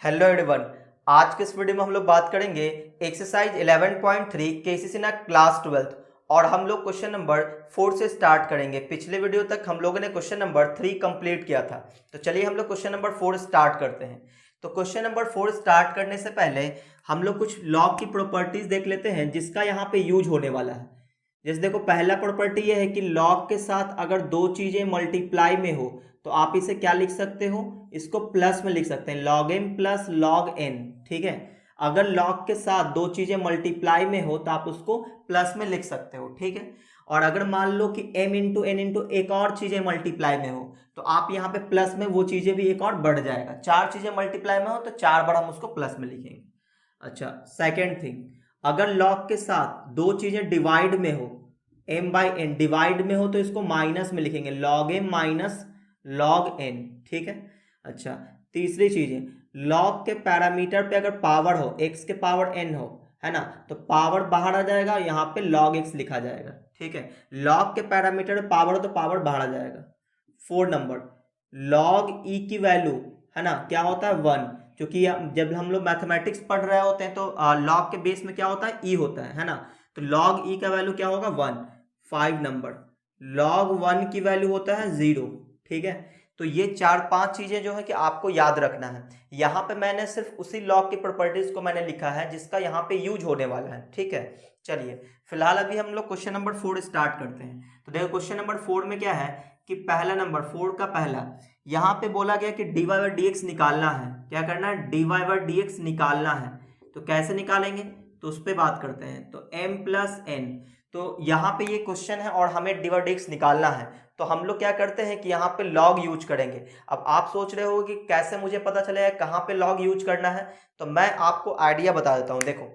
Hello everyone. आज के इस वीडियो में हम लोग बात करेंगे एक्सरसाइज 11.3 केसीसी ना क्लास 12 और हम लोग क्वेश्चन नंबर 4 से स्टार्ट करेंगे। पिछले वीडियो तक हम लोगों ने क्वेश्चन नंबर 3 कंप्लीट किया था, तो चलिए हम लोग क्वेश्चन नंबर 4 स्टार्ट करते हैं। तो क्वेश्चन नंबर 4 स्टार्ट करने से पहले हम लोग कुछ लॉग की प्रॉपर्टीज देख लेते हैं जिसका यहाँ पे यूज होने वाला है। जैसे देखो, पहला प्रॉपर्टी ये है कि लॉग के साथ अगर दो चीजें मल्टीप्लाई में हो तो आप इसे क्या लिख सकते हो, इसको प्लस में लिख सकते हैं, log m plus log n. ठीक है, अगर लॉग के साथ दो चीजें मल्टीप्लाई में हो तो आप उसको प्लस में लिख सकते हो। ठीक है, और अगर मान लो कि m इंटू एन इंटू एक और चीजें मल्टीप्लाई में हो तो आप यहाँ पे प्लस में वो चीजें भी एक और बढ़ जाएगा। चार चीजें मल्टीप्लाई में हो तो चार बार हम उसको प्लस में लिखेंगे। अच्छा, सेकेंड थिंग, अगर लॉग के साथ दो चीजें डिवाइड में हो, m बाई एन डिवाइड में हो तो इसको माइनस में लिखेंगे, log m minus log n. ठीक है। अच्छा, तीसरी चीज है, लॉग के पैरामीटर पे अगर पावर हो, x के पावर n हो, है ना, तो पावर बाहर आ जाएगा, यहाँ पे log x लिखा जाएगा। ठीक है, लॉग के पैरामीटर पे पावर हो तो पावर बाहर आ जाएगा। 4 नंबर, log e की वैल्यू है ना क्या होता है 1, क्योंकि जब हम लोग मैथमेटिक्स पढ़ रहे होते हैं तो लॉग के बेस में क्या होता है e होता है ना, तो log e का वैल्यू क्या होगा 1। 5 नंबर, log 1 की वैल्यू होता है 0। ठीक है, तो ये चार पांच चीजें जो है कि आपको याद रखना है। यहाँ पे मैंने सिर्फ उसी लॉग की प्रॉपर्टीज को मैंने लिखा है जिसका यहाँ पे यूज होने वाला है। ठीक है, चलिए फिलहाल अभी हम लोग क्वेश्चन नंबर 4 स्टार्ट करते हैं। तो देखो, क्वेश्चन नंबर 4 में क्या है कि पहला नंबर 4 का पहला, यहाँ पे बोला गया कि d Y by D x निकालना है। क्या करना है, d Y by D x निकालना है। तो कैसे निकालेंगे, तो उस पर बात करते हैं। तो m प्लस एन, तो यहाँ पे ये क्वेश्चन है और हमें डी वाई डी एक्स निकालना है, तो हम लोग क्या करते हैं कि यहाँ पे लॉग यूज करेंगे। अब आप सोच रहे हो कि कैसे मुझे पता चलेगा कहाँ पे लॉग यूज करना है, तो मैं आपको आइडिया बता देता हूँ। देखो,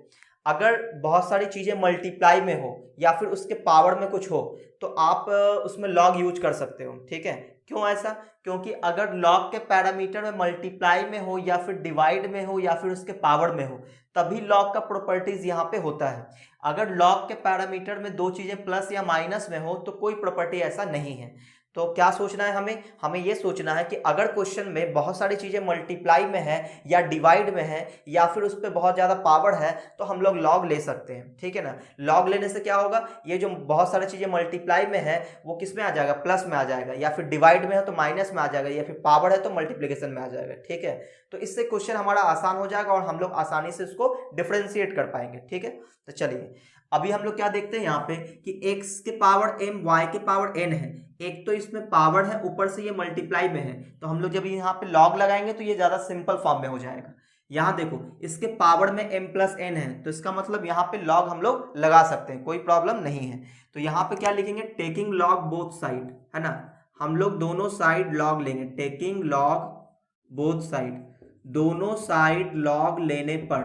अगर बहुत सारी चीजें मल्टीप्लाई में हो या फिर उसके पावर में कुछ हो तो आप उसमें लॉग यूज कर सकते हो। ठीक है, क्यों ऐसा, क्योंकि अगर लॉग के पैरामीटर में मल्टीप्लाई में हो या फिर डिवाइड में हो या फिर उसके पावर में हो तभी लॉग का प्रॉपर्टीज यहाँ पे होता है। अगर लॉग के पैरामीटर में दो चीजें प्लस या माइनस में हो तो कोई प्रॉपर्टी ऐसा नहीं है। तो क्या सोचना है हमें, हमें यह सोचना है कि अगर क्वेश्चन में बहुत सारी चीजें मल्टीप्लाई में है या डिवाइड में है या फिर उस पर बहुत ज्यादा पावर है तो हम लोग लॉग ले सकते हैं। ठीक है ना, लॉग लेने से क्या होगा, ये जो बहुत सारी चीजें मल्टीप्लाई में है वो किस में आ जाएगा, प्लस में आ जाएगा, या फिर डिवाइड में है तो माइनस में आ जाएगा, या फिर पावर है तो मल्टीप्लीकेशन में आ जाएगा। ठीक है, तो इससे क्वेश्चन हमारा आसान हो जाएगा और हम लोग आसानी से इसको डिफ्रेंशिएट कर पाएंगे। ठीक है, तो चलिए अभी हम लोग क्या देखते हैं यहाँ पे कि x के पावर m y के पावर n है। एक तो इसमें पावर है, ऊपर से ये मल्टीप्लाई में है, तो हम लोग जब यहाँ पे लॉग लगाएंगे तो ये ज्यादा सिंपल फॉर्म में हो जाएगा। यहाँ देखो, इसके पावर में m प्लस n है तो इसका मतलब यहाँ पे लॉग हम लोग लगा सकते हैं, कोई प्रॉब्लम नहीं है। तो यहाँ पे क्या लिखेंगे, टेकिंग लॉग बोथ साइड, है ना, हम लोग दोनों साइड लॉग लेंगे। टेकिंग लॉग बोथ साइड, दोनों साइड लॉग लेने पर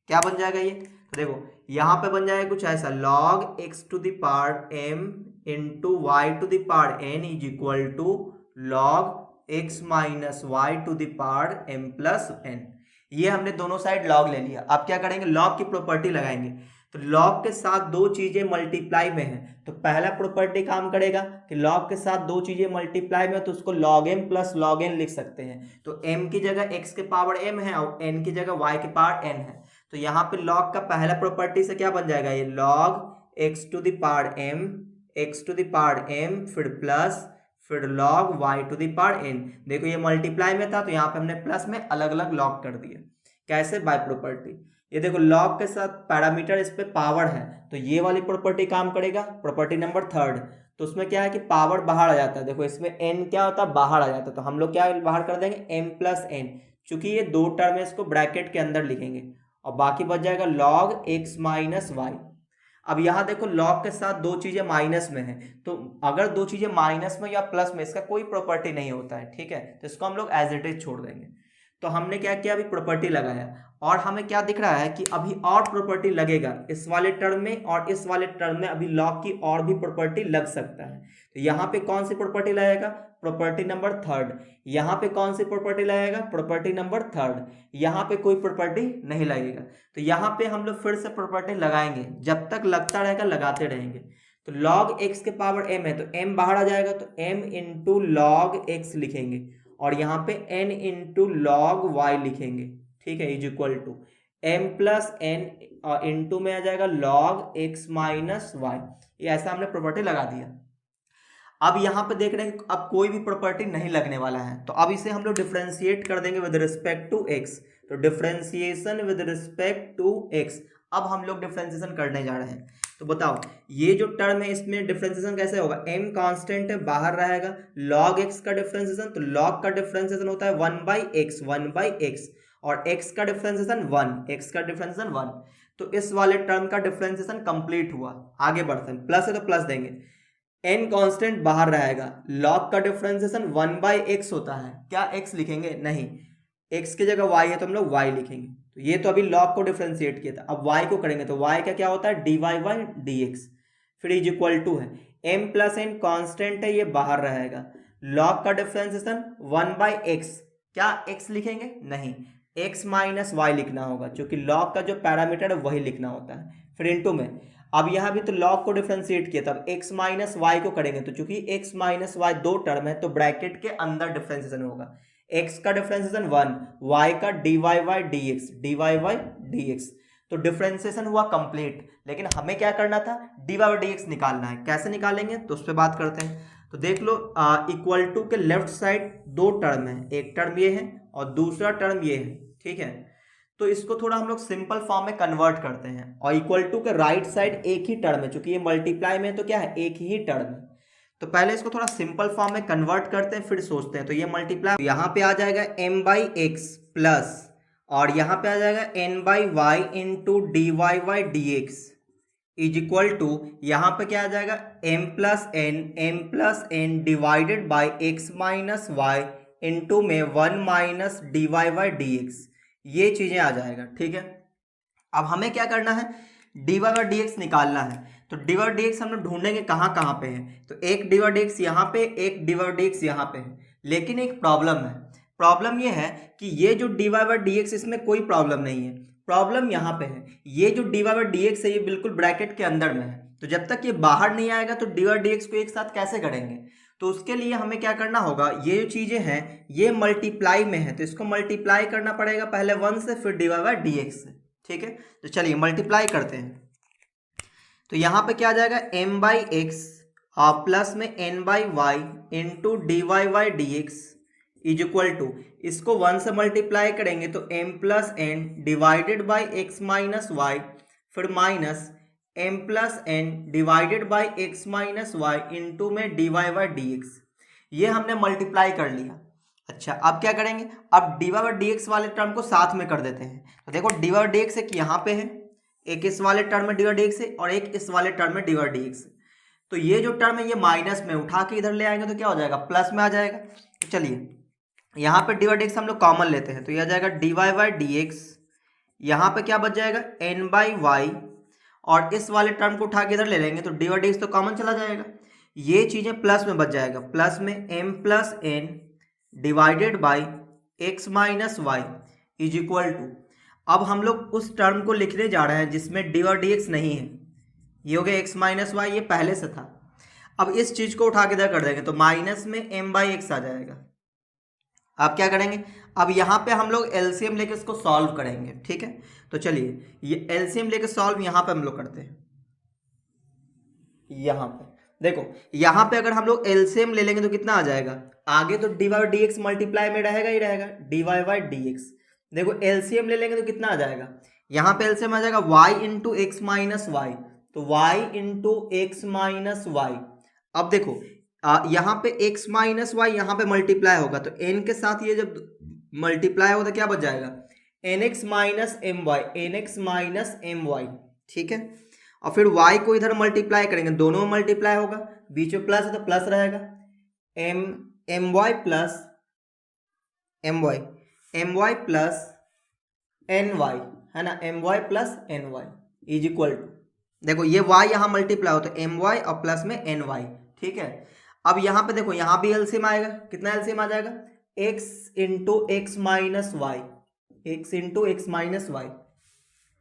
क्या बन जाएगा ये, तो देखो यहां पे बन जाएगा कुछ ऐसा, log x to the power m into y to the power n is equal to log x minus y to the power m plus n। ये हमने दोनों साइड लॉग ले लिया। अब क्या करेंगे, लॉग की प्रॉपर्टी लगाएंगे। तो लॉग के साथ दो चीजें मल्टीप्लाई में है तो पहला प्रॉपर्टी काम करेगा कि लॉग के साथ दो चीजें मल्टीप्लाई में तो उसको log m plus log n लिख सकते हैं। तो m की जगह x के पावर m है और n की जगह y के पावर n है। तो यहाँ पे log का पहला प्रॉपर्टी से क्या बन जाएगा, ये log x to the power m, x to the power m फिर प्लस फिर log y to the power n। देखो ये मल्टीप्लाई में था तो यहाँ पे हमने प्लस में अलग अलग लॉग कर दिए। कैसे, बाय प्रॉपर्टी। ये देखो लॉग के साथ पैरामीटर इस पे पावर है तो ये वाली प्रॉपर्टी काम करेगा, प्रॉपर्टी नंबर 3। तो उसमें क्या है कि पावर बाहर आ जाता है। देखो इसमें n क्या होता है, बाहर आ जाता है, तो हम लोग क्या बाहर कर देंगे, m प्लस n। चूंकि ये दो टर्म है इसको ब्रैकेट के अंदर लिखेंगे और बाकी बच जाएगा log x माइनस वाई। अब यहाँ देखो लॉग के साथ दो चीजें माइनस में है तो अगर दो चीजें माइनस में या प्लस में इसका कोई प्रॉपर्टी नहीं होता है। ठीक है, तो इसको हम लोग एज इट इज छोड़ देंगे। तो हमने क्या किया, अभी प्रॉपर्टी लगाया और हमें क्या दिख रहा है कि अभी और प्रॉपर्टी लगेगा इस वाले टर्म में और इस वाले टर्म में, अभी लॉग की और भी प्रॉपर्टी लग सकता है। तो यहाँ पे कौन सी प्रॉपर्टी लगेगा, प्रॉपर्टी नंबर 3। यहाँ पे कौन सी प्रॉपर्टी लगेगा, प्रॉपर्टी नंबर 3। यहाँ पे कोई प्रॉपर्टी नहीं लगेगा। तो यहाँ पे हम लोग फिर से प्रॉपर्टी लगाएंगे, जब तक लगता रहेगा लगाते रहेंगे। तो log x के पावर m है तो m बाहर आ जाएगा तो m इंटू लॉग x लिखेंगे और यहाँ पे n इंटू लॉग y लिखेंगे। ठीक है, is equal to m plus n into में आ जाएगा log x माइनस वाई। ये ऐसा हमने प्रॉपर्टी लगा दिया। अब यहाँ पे देख रहे हैं अब कोई भी प्रॉपर्टी नहीं लगने वाला है, तो अब इसे हम लोग डिफ्रेंशिएट कर देंगे विद रिस्पेक्ट टू x। तो differentiation with respect to x, अब हम लोग डिफ्रेंशिएशन करने जा रहे हैं। तो बताओ ये जो टर्म है इसमें डिफ्रेंशिएशन कैसे होगा, m कांस्टेंट है बाहर रहेगा, log x का डिफ्रेंशिएशन, तो log का डिफ्रेंशिएशन होता है 1/x और x का डिफ्रेंशिएशन 1, x का डिफ्रेंशिएशन 1। तो इस वाले टर्म का डिफ्रेंशिएशन कंप्लीट हुआ। आगे बढ़ते हैं, प्लस है तो प्लस देंगे, n कांस्टेंट बाहर रहेगा, log का डिफरेंशिएशन 1/x होता है, क्या x लिखेंगे, नहीं, x की जगह y है तो हम लोग y लिखेंगे। तो ये तो अभी log को डिफरेंशिएट किया था, अब y को करेंगे तो y का क्या होता है dy/dx, फिर इज इक्वल टू है m प्लस एन कांस्टेंट है ये बाहर रहेगा, log का डिफरेंशिएशन 1/x, क्या x लिखेंगे, नहीं, x माइनस वाई लिखना होगा क्योंकि log का जो पैरामीटर है वही लिखना होता है, फिर इंटू में। अब यहाँ भी तो log को डिफरेंशिएट किया तब x माइनस वाई को करेंगे, तो चूंकि x माइनस वाई दो टर्म है तो ब्रैकेट के अंदर डिफरेंशिएशन होगा, x का डिफरेंशिएशन 1, y का dy/dx, तो डिफरेंशिएशन हुआ कंप्लीट। लेकिन हमें क्या करना था, dy/dx निकालना है, कैसे निकालेंगे तो उस पर बात करते हैं। तो देख लो इक्वल टू के लेफ्ट साइड दो टर्म है, एक टर्म ये है और दूसरा टर्म ये है, ठीक है। तो इसको थोड़ा हम लोग सिंपल फॉर्म में कन्वर्ट करते हैं, और इक्वल टू के राइट साइड एक ही टर्म है, चूंकि ये मल्टीप्लाई में तो क्या है एक ही टर्म है। तो पहले इसको थोड़ा सिंपल फॉर्म में कन्वर्ट करते हैं फिर सोचते हैं। तो ये मल्टीप्लाई यहाँ पे आ जाएगा m/x प्लस, और यहाँ पे आ जाएगा n/y into dy/dx is equal to, यहाँ पे क्या आ जाएगा m plus N divided by x minus Y into में 1 माइनस dy/dx, ये चीजें आ जाएगा, ठीक है। अब हमें क्या करना है, dy/dx निकालना है। तो dy/dx हम लोग ढूंढेंगे कहाँ कहाँ पे है, तो एक dy/dx यहाँ पे, एक dy/dx यहाँ पे है। लेकिन एक प्रॉब्लम है, प्रॉब्लम ये है कि ये जो dy/dx इसमें कोई प्रॉब्लम नहीं है, प्रॉब्लम यहाँ पे है, ये जो dy/dx है ये बिल्कुल ब्रैकेट के अंदर में है, तो जब तक ये बाहर नहीं आएगा तो dy/dx को एक साथ कैसे करेंगे। तो उसके लिए हमें क्या करना होगा, ये जो चीजें हैं ये मल्टीप्लाई में है तो इसको मल्टीप्लाई करना पड़ेगा पहले 1 से फिर dy/dx से, ठीक है। तो चलिए मल्टीप्लाई करते हैं। तो यहाँ पे क्या आ जाएगा m/x और प्लस में n/y into dy/dx is equal to, इसको 1 से मल्टीप्लाई करेंगे तो m plus N divided by x minus Y, फिर minus m plus N divided by x minus Y into में dy/dx, ये हमने मल्टीप्लाई कर लिया। अच्छा अब क्या करेंगे, अब dy/dx वाले टर्म को साथ में कर देते हैं। तो देखो dy/dx एक यहाँ पे है, एक इस वाले टर्म में dy/dx है और एक इस वाले टर्म में dy/dx है। तो ये जो टर्म है ये माइनस में उठा के इधर ले आएंगे तो क्या हो जाएगा, प्लस में आ जाएगा। तो चलिए यहाँ पे dy/dx हम लोग कॉमन लेते हैं, तो ये आ जाएगा dy/dx, यहाँ पे क्या बच जाएगा n/y, और इस वाले टर्म को उठा के इधर ले लेंगे तो dy/dx तो कॉमन चला जाएगा, ये चीजें प्लस में बच जाएगा, प्लस में m plus N divided by x minus y is equal to, अब हम लोग उस टर्म को लिखने जा रहे हैं जिसमें dy/dx नहीं है, ये हो गया x माइनस वाई, ये पहले से था। अब इस चीज को उठा के इधर कर देंगे तो माइनस में m/x आ जाएगा। अब क्या करेंगे, अब यहाँ पे हम लोग एलसीएम लेके इसको सॉल्व करेंगे, ठीक है। तो चलिए ये एलसीएम लेके सॉल्व यहाँ पे हम लोग करते हैं। यहाँ पे देखो, यहाँ पे अगर हम लोग एलसीएम ले लेंगे तो कितना आ जाएगा, आगे तो dy/dx मल्टीप्लाई में रहेगा ही रहेगा, dy/dx। देखो एलसीएम ले लेंगे तो कितना आ जाएगा, यहाँ पे एलसीएम आ जाएगा y into x minus y, तो y into x minus y. अब देखो यहाँ पे x माइनस वाई यहाँ पे मल्टीप्लाई होगा तो n के साथ ये जब मल्टीप्लाई होगा तो क्या बच जाएगा nx minus m y, nx minus m y, ठीक है। और फिर y को इधर मल्टीप्लाई करेंगे, दोनों में मल्टीप्लाई होगा, बीच में प्लस है तो प्लस रहेगा, m y plus m y plus n y, है ना, m y plus n y is equal to, देखो ये y यहाँ मल्टीप्लाई हो तो एम वाई और प्लस में एन वाई, ठीक है। अब यहाँ पे देखो यहाँ भी एलसीएम आएगा, कितना एलसीएम आ जाएगा x into x minus Y, X into x minus Y,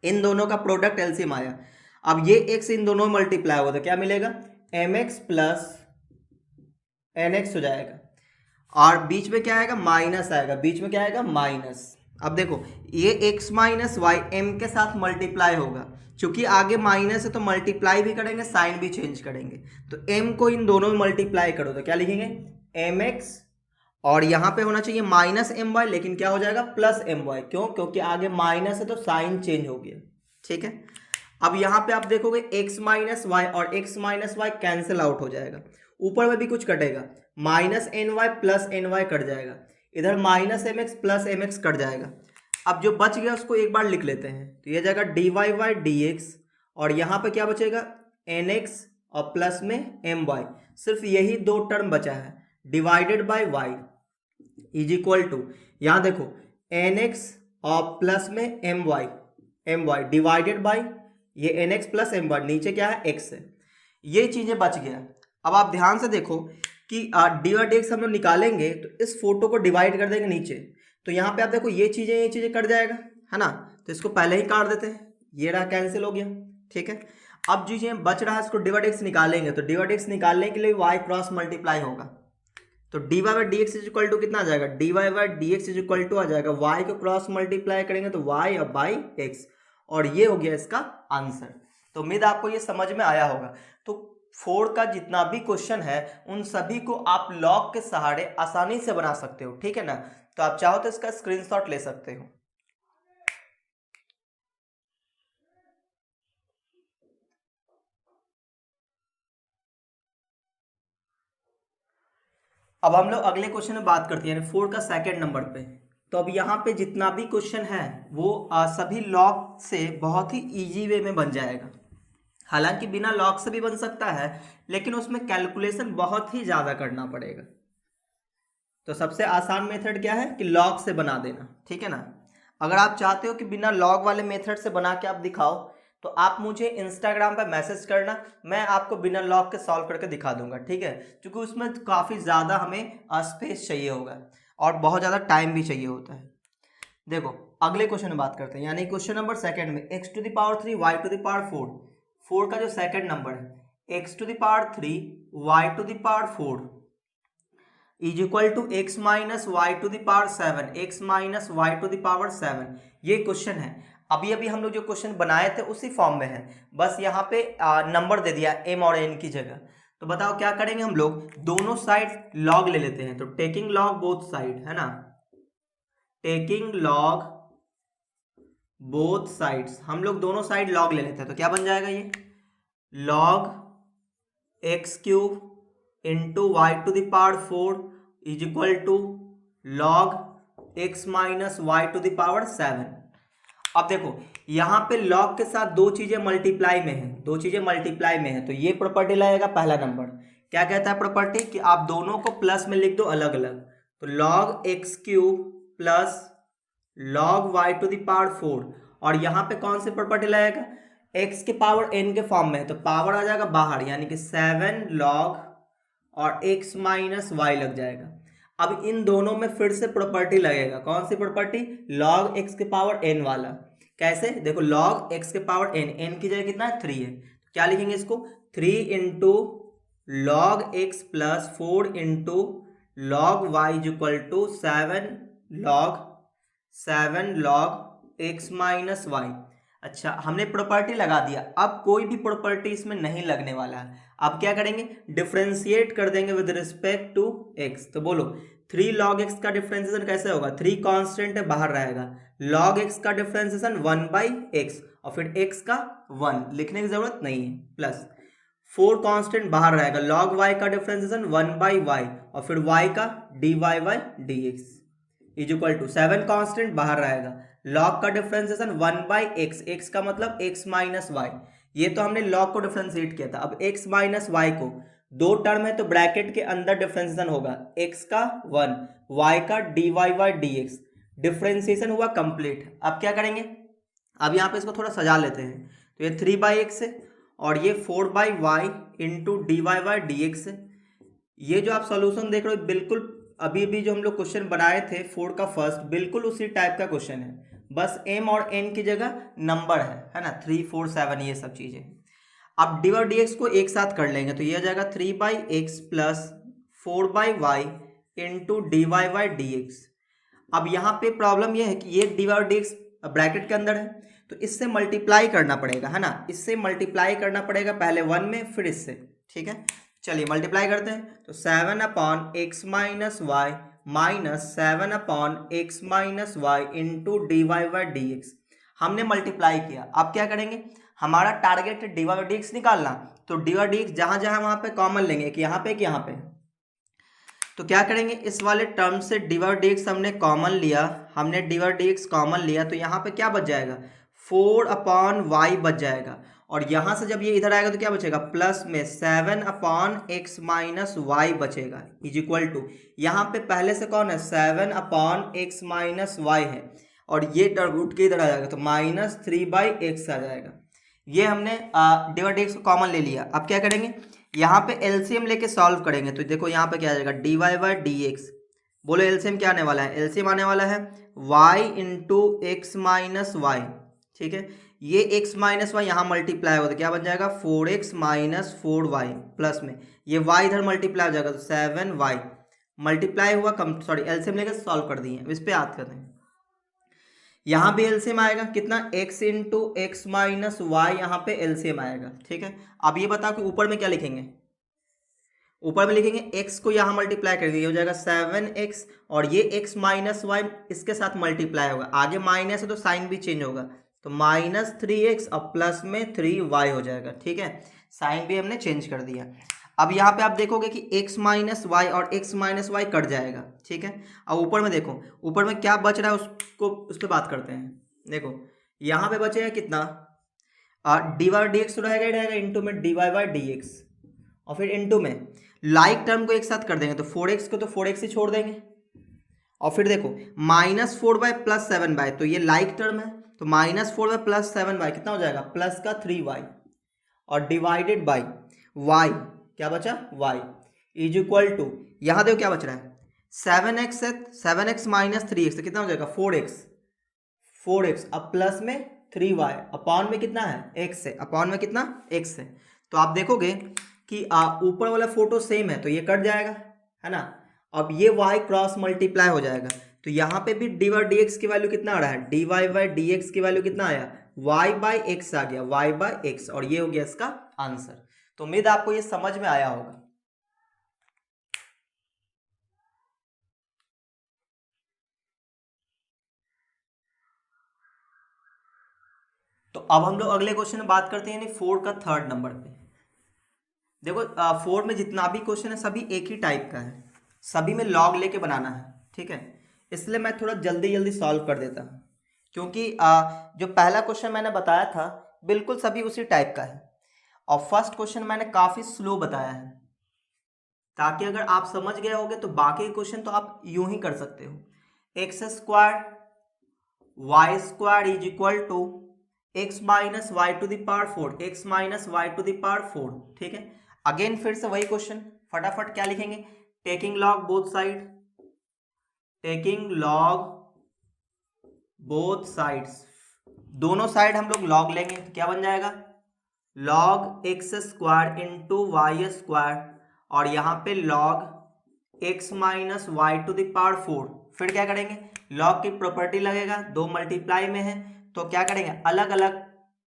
इन दोनों का प्रोडक्ट एलसीएम आया। अब ये x इन दोनों में मल्टीप्लाई होगा तो क्या मिलेगा mx प्लस nx हो जाएगा, और बीच में क्या आएगा माइनस आएगा, बीच में क्या आएगा माइनस, अब देखो ये x माइनस वाई एम के साथ मल्टीप्लाई होगा, क्योंकि आगे माइनस है तो मल्टीप्लाई भी करेंगे, साइन भी चेंज करेंगे। तो m को इन दोनों में मल्टीप्लाई करो तो क्या लिखेंगे mx, और यहाँ पे होना चाहिए माइनस एम वाई, लेकिन क्या हो जाएगा प्लस एम वाई। क्यों? क्योंकि आगे माइनस है तो साइन चेंज हो गया। ठीक है, अब यहाँ पे आप देखोगे x माइनस वाई और x minus y cancel out हो जाएगा, ऊपर में भी कुछ कटेगा, minus n y plus n y cut जाएगा, इधर minus m x plus m x cut जाएगा। अब जो बच गया उसको एक बार लिख लेते हैं, तो ये जाएगा D Y by D x, और यहाँ पे क्या बचेगा एन एक्स और प्लस में एम वाई। सिर्फ यही दो टर्म बचा है, divided by y is equal to, यहाँ देखो एन एक्स और प्लस में एम वाई डिवाइडेड बाई ये n x plus m y, नीचे क्या है एक्स है, ये चीजें बच गया। अब आप ध्यान से देखो कि डी वाई डी एक्स हम लोग निकालेंगे तो इस फोटो को डिवाइड कर देंगे नीचे, तो यहाँ पे आप देखो ये चीजें कट जाएगा, है ना, तो इसको पहले ही काट देते हैं, ये रहा कैंसिल हो गया। ठीक है, अब जो चीजें बच रहा है इसको डी वाई डी एक्स निकालेंगे, तो डी वाई डी एक्स निकालने के लिए वाई क्रॉस मल्टीप्लाई होगा, तो D Y by D x is equal to कितना आ जाएगा, D Y by D x is equal to आ जाएगा वाई को क्रॉस मल्टीप्लाई करेंगे तो वाई और बाई एक्स, और ये हो गया इसका आंसर। तो उम्मीद आपको ये समझ में आया होगा। तो 4 का जितना भी क्वेश्चन है उन सभी को आप लॉग के सहारे आसानी से बना सकते हो। ठीक है ना, तो आप चाहो तो इसका स्क्रीनशॉट ले सकते हो। अब हम लोग अगले क्वेश्चन में बात करते हैं 4 का सेकंड नंबर पे। तो अब यहाँ पे जितना भी क्वेश्चन है वो सभी लॉग से बहुत ही इजी वे में बन जाएगा। हालांकि बिना लॉग से भी बन सकता है, लेकिन उसमें कैलकुलेशन बहुत ही ज़्यादा करना पड़ेगा। तो सबसे आसान मेथड क्या है कि लॉग से बना देना। ठीक है ना, अगर आप चाहते हो कि बिना लॉग वाले मेथड से बना के आप दिखाओ तो आप मुझे इंस्टाग्राम पर मैसेज करना, मैं आपको बिना लॉग के सॉल्व करके दिखा दूंगा। ठीक है, क्योंकि उसमें काफ़ी ज़्यादा हमें स्पेस चाहिए होगा और बहुत ज़्यादा टाइम भी चाहिए होता है। देखो अगले क्वेश्चन में बात करते हैं, यानी क्वेश्चन नंबर सेकंड में x to the power 3 y to the power 4, 4 का जो सेकंड नंबर है x to the power 3 y to the power 4 is equal to x minus y to the power 7, x minus y to the power 7, ये question है। अभी अभी हम लोग जो क्वेश्चन बनाए थे उसी फॉर्म में है, बस यहाँ पे नंबर दे दिया m और n की जगह। तो बताओ क्या करेंगे हम लोग, दोनों साइड लॉग ले लेते हैं। तो टेकिंग लॉग बोथ साइड, है ना, टेकिंग लॉग बोथ साइड्स, हम लोग दोनों साइड लॉग ले लेते हैं। तो क्या बन जाएगा ये log x cube into y to the power 4 is equal to log x minus y to the power 7। अब देखो यहाँ पे लॉग के साथ दो चीजें मल्टीप्लाई में है, दो चीजें मल्टीप्लाई में है, तो ये प्रॉपर्टी लगेगा। पहला नंबर क्या कहता है प्रॉपर्टी कि आप दोनों को प्लस में लिख दो अलग अलग, तो log x cube plus log y to the power 4, और यहाँ पे कौन सी प्रॉपर्टी लगेगा, एक्स के पावर एन के फॉर्म में है तो पावर आ जाएगा बाहर, यानी कि 7 लॉग और x माइनस वाई लग जाएगा। अब इन दोनों में फिर से प्रॉपर्टी लगेगा, कौन सी प्रॉपर्टी, लॉग x के पावर n वाला। कैसे, देखो लॉग x के पावर n की जगह कितना है 3 है, तो क्या लिखेंगे इसको 3 into log x plus 4 into log y is equal to 7 log x minus y. अच्छा, हमने प्रॉपर्टी लगा दिया, अब कोई भी प्रॉपर्टी इसमें नहीं लगने वाला है। अब क्या करेंगे, डिफरेंशिएट कर देंगे विद रिस्पेक्ट टू x। तो बोलो 3 log x का डिफरेंशिएशन कैसे होगा, 3 कांस्टेंट है बाहर रहेगा, log x का डिफरेंशिएशन 1 बाई एक्स और फिर x का 1 लिखने की जरूरत नहीं है, प्लस 4 कांस्टेंट बाहर रहेगा, log y का डिफरेंशिएशन 1 बाई वाई और फिर y का dy by dx is equal to 7 constant बाहर रहेगा, log का डिफरेंशिएशन 1 बाई एक्स, एक्स का मतलब x माइनस वाई, ये तो हमने log को डिफरेंशिएट किया था। अब x माइनस वाई को दो टर्म है तो ब्रैकेट के अंदर डिफरेंशिएशन होगा, x का 1 y का dy बाई dx, डिफरेंशिएशन हुआ कंप्लीट। अब क्या करेंगे, अब यहाँ पे इसको थोड़ा सजा लेते हैं, तो ये 3 बाई एक्स है और ये 4 by y into d Y by D x है। ये जो आप सोल्यूशन देख रहे हो बिल्कुल अभी भी जो हम लोग क्वेश्चन बनाए थे 4 का फर्स्ट, बिल्कुल उसी टाइप का क्वेश्चन है, बस m और n की जगह नंबर है ना, 3 4 7 ये सब चीजें। अब डी वाई डी एक्स को एक साथ कर लेंगे तो ये आ जाएगा 3 by x plus 4 by y into d Y by D x. अब यहाँ पे प्रॉब्लम ये है कि ये dy और dx ब्रैकेट के अंदर है, तो इससे मल्टीप्लाई करना पड़ेगा, है ना, इससे मल्टीप्लाई करना पड़ेगा पहले 1 में फिर इससे, ठीक है। चलिए मल्टीप्लाई करते हैं, तो 7/x minus y minus 7/x minus Y into d Y by D x. हमने मल्टीप्लाई किया, अब क्या करेंगे, हमारा टारगेट है डी वाई डी एक्स निकालना, तो डी वाई डी एक्स जहां जहां वहां पे कॉमन लेंगे, एक यहाँ पे एक यहाँ पे, तो क्या करेंगे, इस वाले टर्म से डी वाई डी एक्स हमने कॉमन लिया, हमने d y d x common लिया, तो यहाँ पे क्या बच जाएगा, 4/y बच जाएगा, और यहाँ से जब ये इधर आएगा तो क्या बचेगा, प्लस में 7/x माइनस वाई बचेगा, इज इक्वल टू, यहाँ पे पहले से कौन है, 7/x माइनस वाई है, और ये टर्म उठ के इधर आ जाएगा, तो -3/x आ जाएगा। ये हमने डी वाई डी एक्स को कॉमन ले लिया। अब क्या करेंगे, यहाँ पे एलसीएम लेके सॉल्व करेंगे, तो देखो यहाँ पे क्या आ जाएगा, D Y by D x, बोलो एलसीएम क्या आने वाला है, एलसीएम आने वाला है y into x minus y, ठीक है। ये x माइनस वाई यहाँ मल्टीप्लाई होगा तो क्या बन जाएगा, 4x माइनस 4y प्लस में ये y इधर मल्टीप्लाई हो जाएगा, तो 7y मल्टीप्लाई हुआ, कम सॉरी एलसीएम लेकर सॉल्व कर दिए, इस पे याद करते हैं। यहाँ भी एलसीएम आएगा कितना, x into x minus y, यहाँ पे एलसीएम आएगा, ठीक है। अब ये बताओ कि ऊपर में क्या लिखेंगे, ऊपर में लिखेंगे x को यहाँ मल्टीप्लाई कर दिए, हो जाएगा 7x, और ये x माइनस वाई इसके साथ मल्टीप्लाई होगा, आगे माइनस है तो साइन भी चेंज होगा, तो -3x और प्लस में 3y हो जाएगा, ठीक है, साइन भी हमने चेंज कर दिया। अब यहाँ पे आप देखोगे कि x माइनस वाई और x माइनस वाई कट जाएगा, ठीक है। अब ऊपर में देखो, ऊपर में क्या बच रहा है उसको, उस पर बात करते हैं। देखो यहाँ पे बचेगा कितना, डी वाई डी एक्स रहेगा ही रहेगा, इंटू में d Y by D x, और फिर इंटू में लाइक टर्म को एक साथ कर देंगे, तो 4x को तो 4x ही छोड़ देंगे, और फिर देखो -4y प्लस 7y, तो ये लाइक टर्म है, तो -4y प्लस 7y कितना हो जाएगा, प्लस का 3y, और डिवाइडेड बाई y क्या बचा, y इज इक्वल टू, यहाँ देखो क्या बच रहा है, 7x है, 7x माइनस 3x तो कितना हो जाएगा, 4x, अब प्लस में 3y, अपॉन में कितना है, x है, अपॉन में कितना, x है। तो आप देखोगे कि ऊपर वाला फोटो सेम है, तो ये कट जाएगा, है ना। अब ये y क्रॉस मल्टीप्लाई हो जाएगा, तो यहाँ पे भी डी वाई डी एक्स की वैल्यू कितना आ रहा है, d Y by D x की वैल्यू कितना आया, y बाई एक्स आ गया, y बाई एक्स, और ये हो गया इसका आंसर। तो उम्मीद आपको ये समझ में आया होगा। तो अब हम लोग अगले क्वेश्चन में बात करते हैं, यानी 4 का थर्ड नंबर पे। देखो 4 में जितना भी क्वेश्चन है सभी एक ही टाइप का है, सभी में लॉग लेके बनाना है, ठीक है, इसलिए मैं थोड़ा जल्दी जल्दी सॉल्व कर देता हूँ, क्योंकि जो पहला क्वेश्चन मैंने बताया था बिल्कुल सभी उसी टाइप का है, और फर्स्ट क्वेश्चन मैंने काफ़ी स्लो बताया है, ताकि अगर आप समझ गए होगे तो बाकी क्वेश्चन तो आप यूं ही कर सकते हो। X square y square is equal to x minus y to the power 4, x minus y to the power 4, ठीक है। अगेन फिर से वही क्वेश्चन, फटाफट क्या लिखेंगे, taking log both side, taking log both sides, दोनों साइड हम लोग लॉग लेंगे, तो क्या बन जाएगा, log x square into y square, और यहाँ पे log x minus y to the power 4, फिर क्या करेंगे, लॉग की प्रॉपर्टी लगेगा, दो मल्टीप्लाई में है तो क्या करेंगे, अलग अलग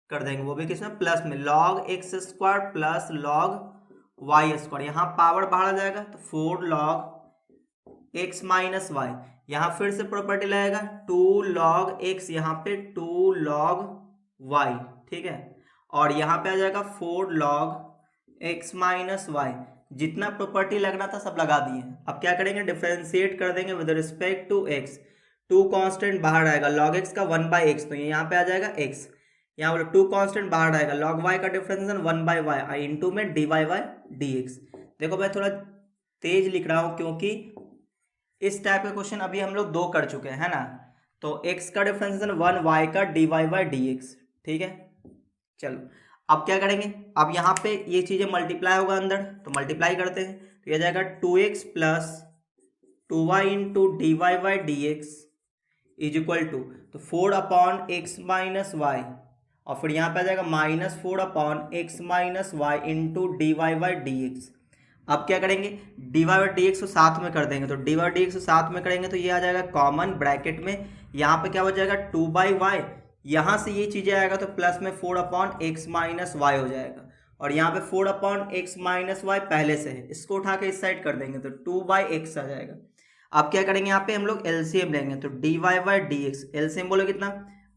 कर देंगे, वो भी किसमें, प्लस में, log x square plus log y square, यहाँ पावर बाहर आ जाएगा, तो 4 लॉग एक्स माइनस वाई, यहाँ फिर से प्रॉपर्टी लगेगा 2 लॉग एक्स, यहाँ पे 2 लॉग वाई, ठीक है, और यहाँ पे आ जाएगा 4 लॉग एक्स माइनस वाई, जितना प्रॉपर्टी लगना था सब लगा दिए। अब क्या करेंगे, डिफरेंशिएट कर देंगे with respect to x, 2 constant बाहर आएगा, log x का 1/x, तो ये यहाँ पे आ जाएगा x, यहाँ बोलो 2 कांस्टेंट बाहर आएगा, log y का डिफरेंशिएशन 1/y, इंटू में dy बाई dx। देखो मैं थोड़ा तेज लिख रहा हूँ क्योंकि इस टाइप का क्वेश्चन अभी हम लोग 2 कर चुके हैं, है ना, तो x का डिफरेंशिएशन 1, y का dy बाई dx, ठीक है। चलो अब क्या करेंगे, अब यहाँ पे ये चीज़ें मल्टीप्लाई होगा अंदर, तो मल्टीप्लाई करते हैं, तो यह जाएगा 2x plus 2y into d Y by D x is equal to, तो 4/x माइनस वाई, और फिर यहाँ पे आ जाएगा -4/x minus Y into d Y by D x. अब क्या करेंगे, dy बाई डी एक्स को साथ में कर देंगे, तो dy बाई डी एक्स को साथ में करेंगे तो ये आ जाएगा कॉमन ब्रैकेट में, यहाँ पे क्या हो जाएगा 2/y, यहाँ से ये चीज़ें आएगा तो प्लस में 4/x माइनस वाई हो जाएगा, और यहाँ पे 4/x माइनस वाई पहले से है, इसको उठा के इस साइड कर देंगे तो 2/x आ जाएगा। अब क्या करेंगे, यहाँ पे हम लोग एलसीएम लेंगे, तो dy by D x, LCM बोलो कितना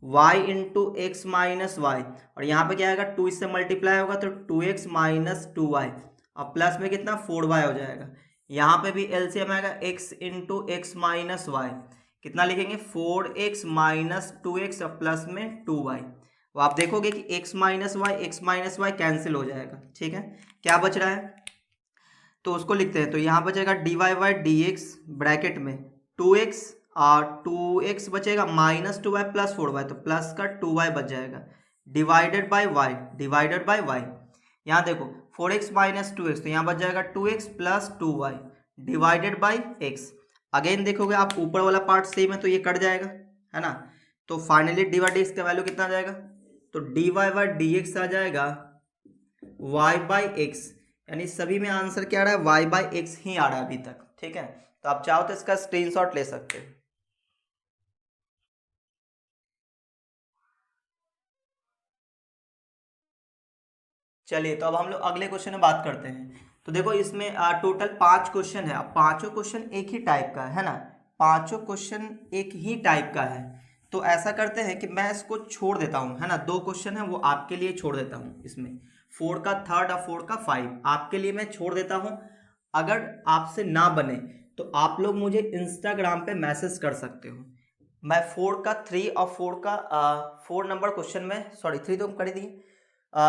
y into x minus y, और यहाँ पे क्या आएगा 2 इससे मल्टीप्लाई होगा तो 2x माइनस 2y, अब प्लस में कितना 4y हो जाएगा। यहाँ पे भी एलसीएम आएगा x into x minus y, कितना लिखेंगे 4x माइनस 2x और प्लस में 2y। तो आप देखोगे कि x माइनस वाई कैंसिल हो जाएगा, ठीक है। क्या बच रहा है तो उसको लिखते हैं, तो यहाँ बचेगा dy by D x bracket में 2x और 2x बचेगा माइनस 2y प्लस 4y, तो प्लस का 2y बच जाएगा, डिवाइडेड बाई y, यहाँ देखो 4x माइनस 2x, तो यहाँ बच जाएगा 2x plus 2y divided by x। Again देखोगे आप ऊपर वाला पार्ट सेम है तो ये कट जाएगा, है ना। तो finally D by D x का वैल्यू कितना आ जाएगा, तो dy बाई डी एक्स आ जाएगा y बाई एक्स, यानी सभी में आंसर क्या आ रहा है y बाई एक्स ही आ रहा है अभी तक, ठीक है। तो आप चाहो तो इसका स्क्रीनशॉट ले सकते हैं। चलिए तो अब हम लोग अगले क्वेश्चन में बात करते हैं। तो देखो इसमें टोटल 5 क्वेश्चन है, अब पांचों क्वेश्चन एक ही टाइप का है ना, पांचों क्वेश्चन एक ही टाइप का है। तो ऐसा करते हैं कि मैं इसको छोड़ देता हूँ, है ना, 2 क्वेश्चन है वो आपके लिए छोड़ देता हूँ, इसमें 4 का 3rd और 4 का 5 आपके लिए मैं छोड़ देता हूँ। अगर आपसे ना बने तो आप लोग मुझे इंस्टाग्राम पे मैसेज कर सकते हो, मैं 4 का 3 और 4 का 4 नंबर क्वेश्चन में, सॉरी 3 तो हम कर ही दिए,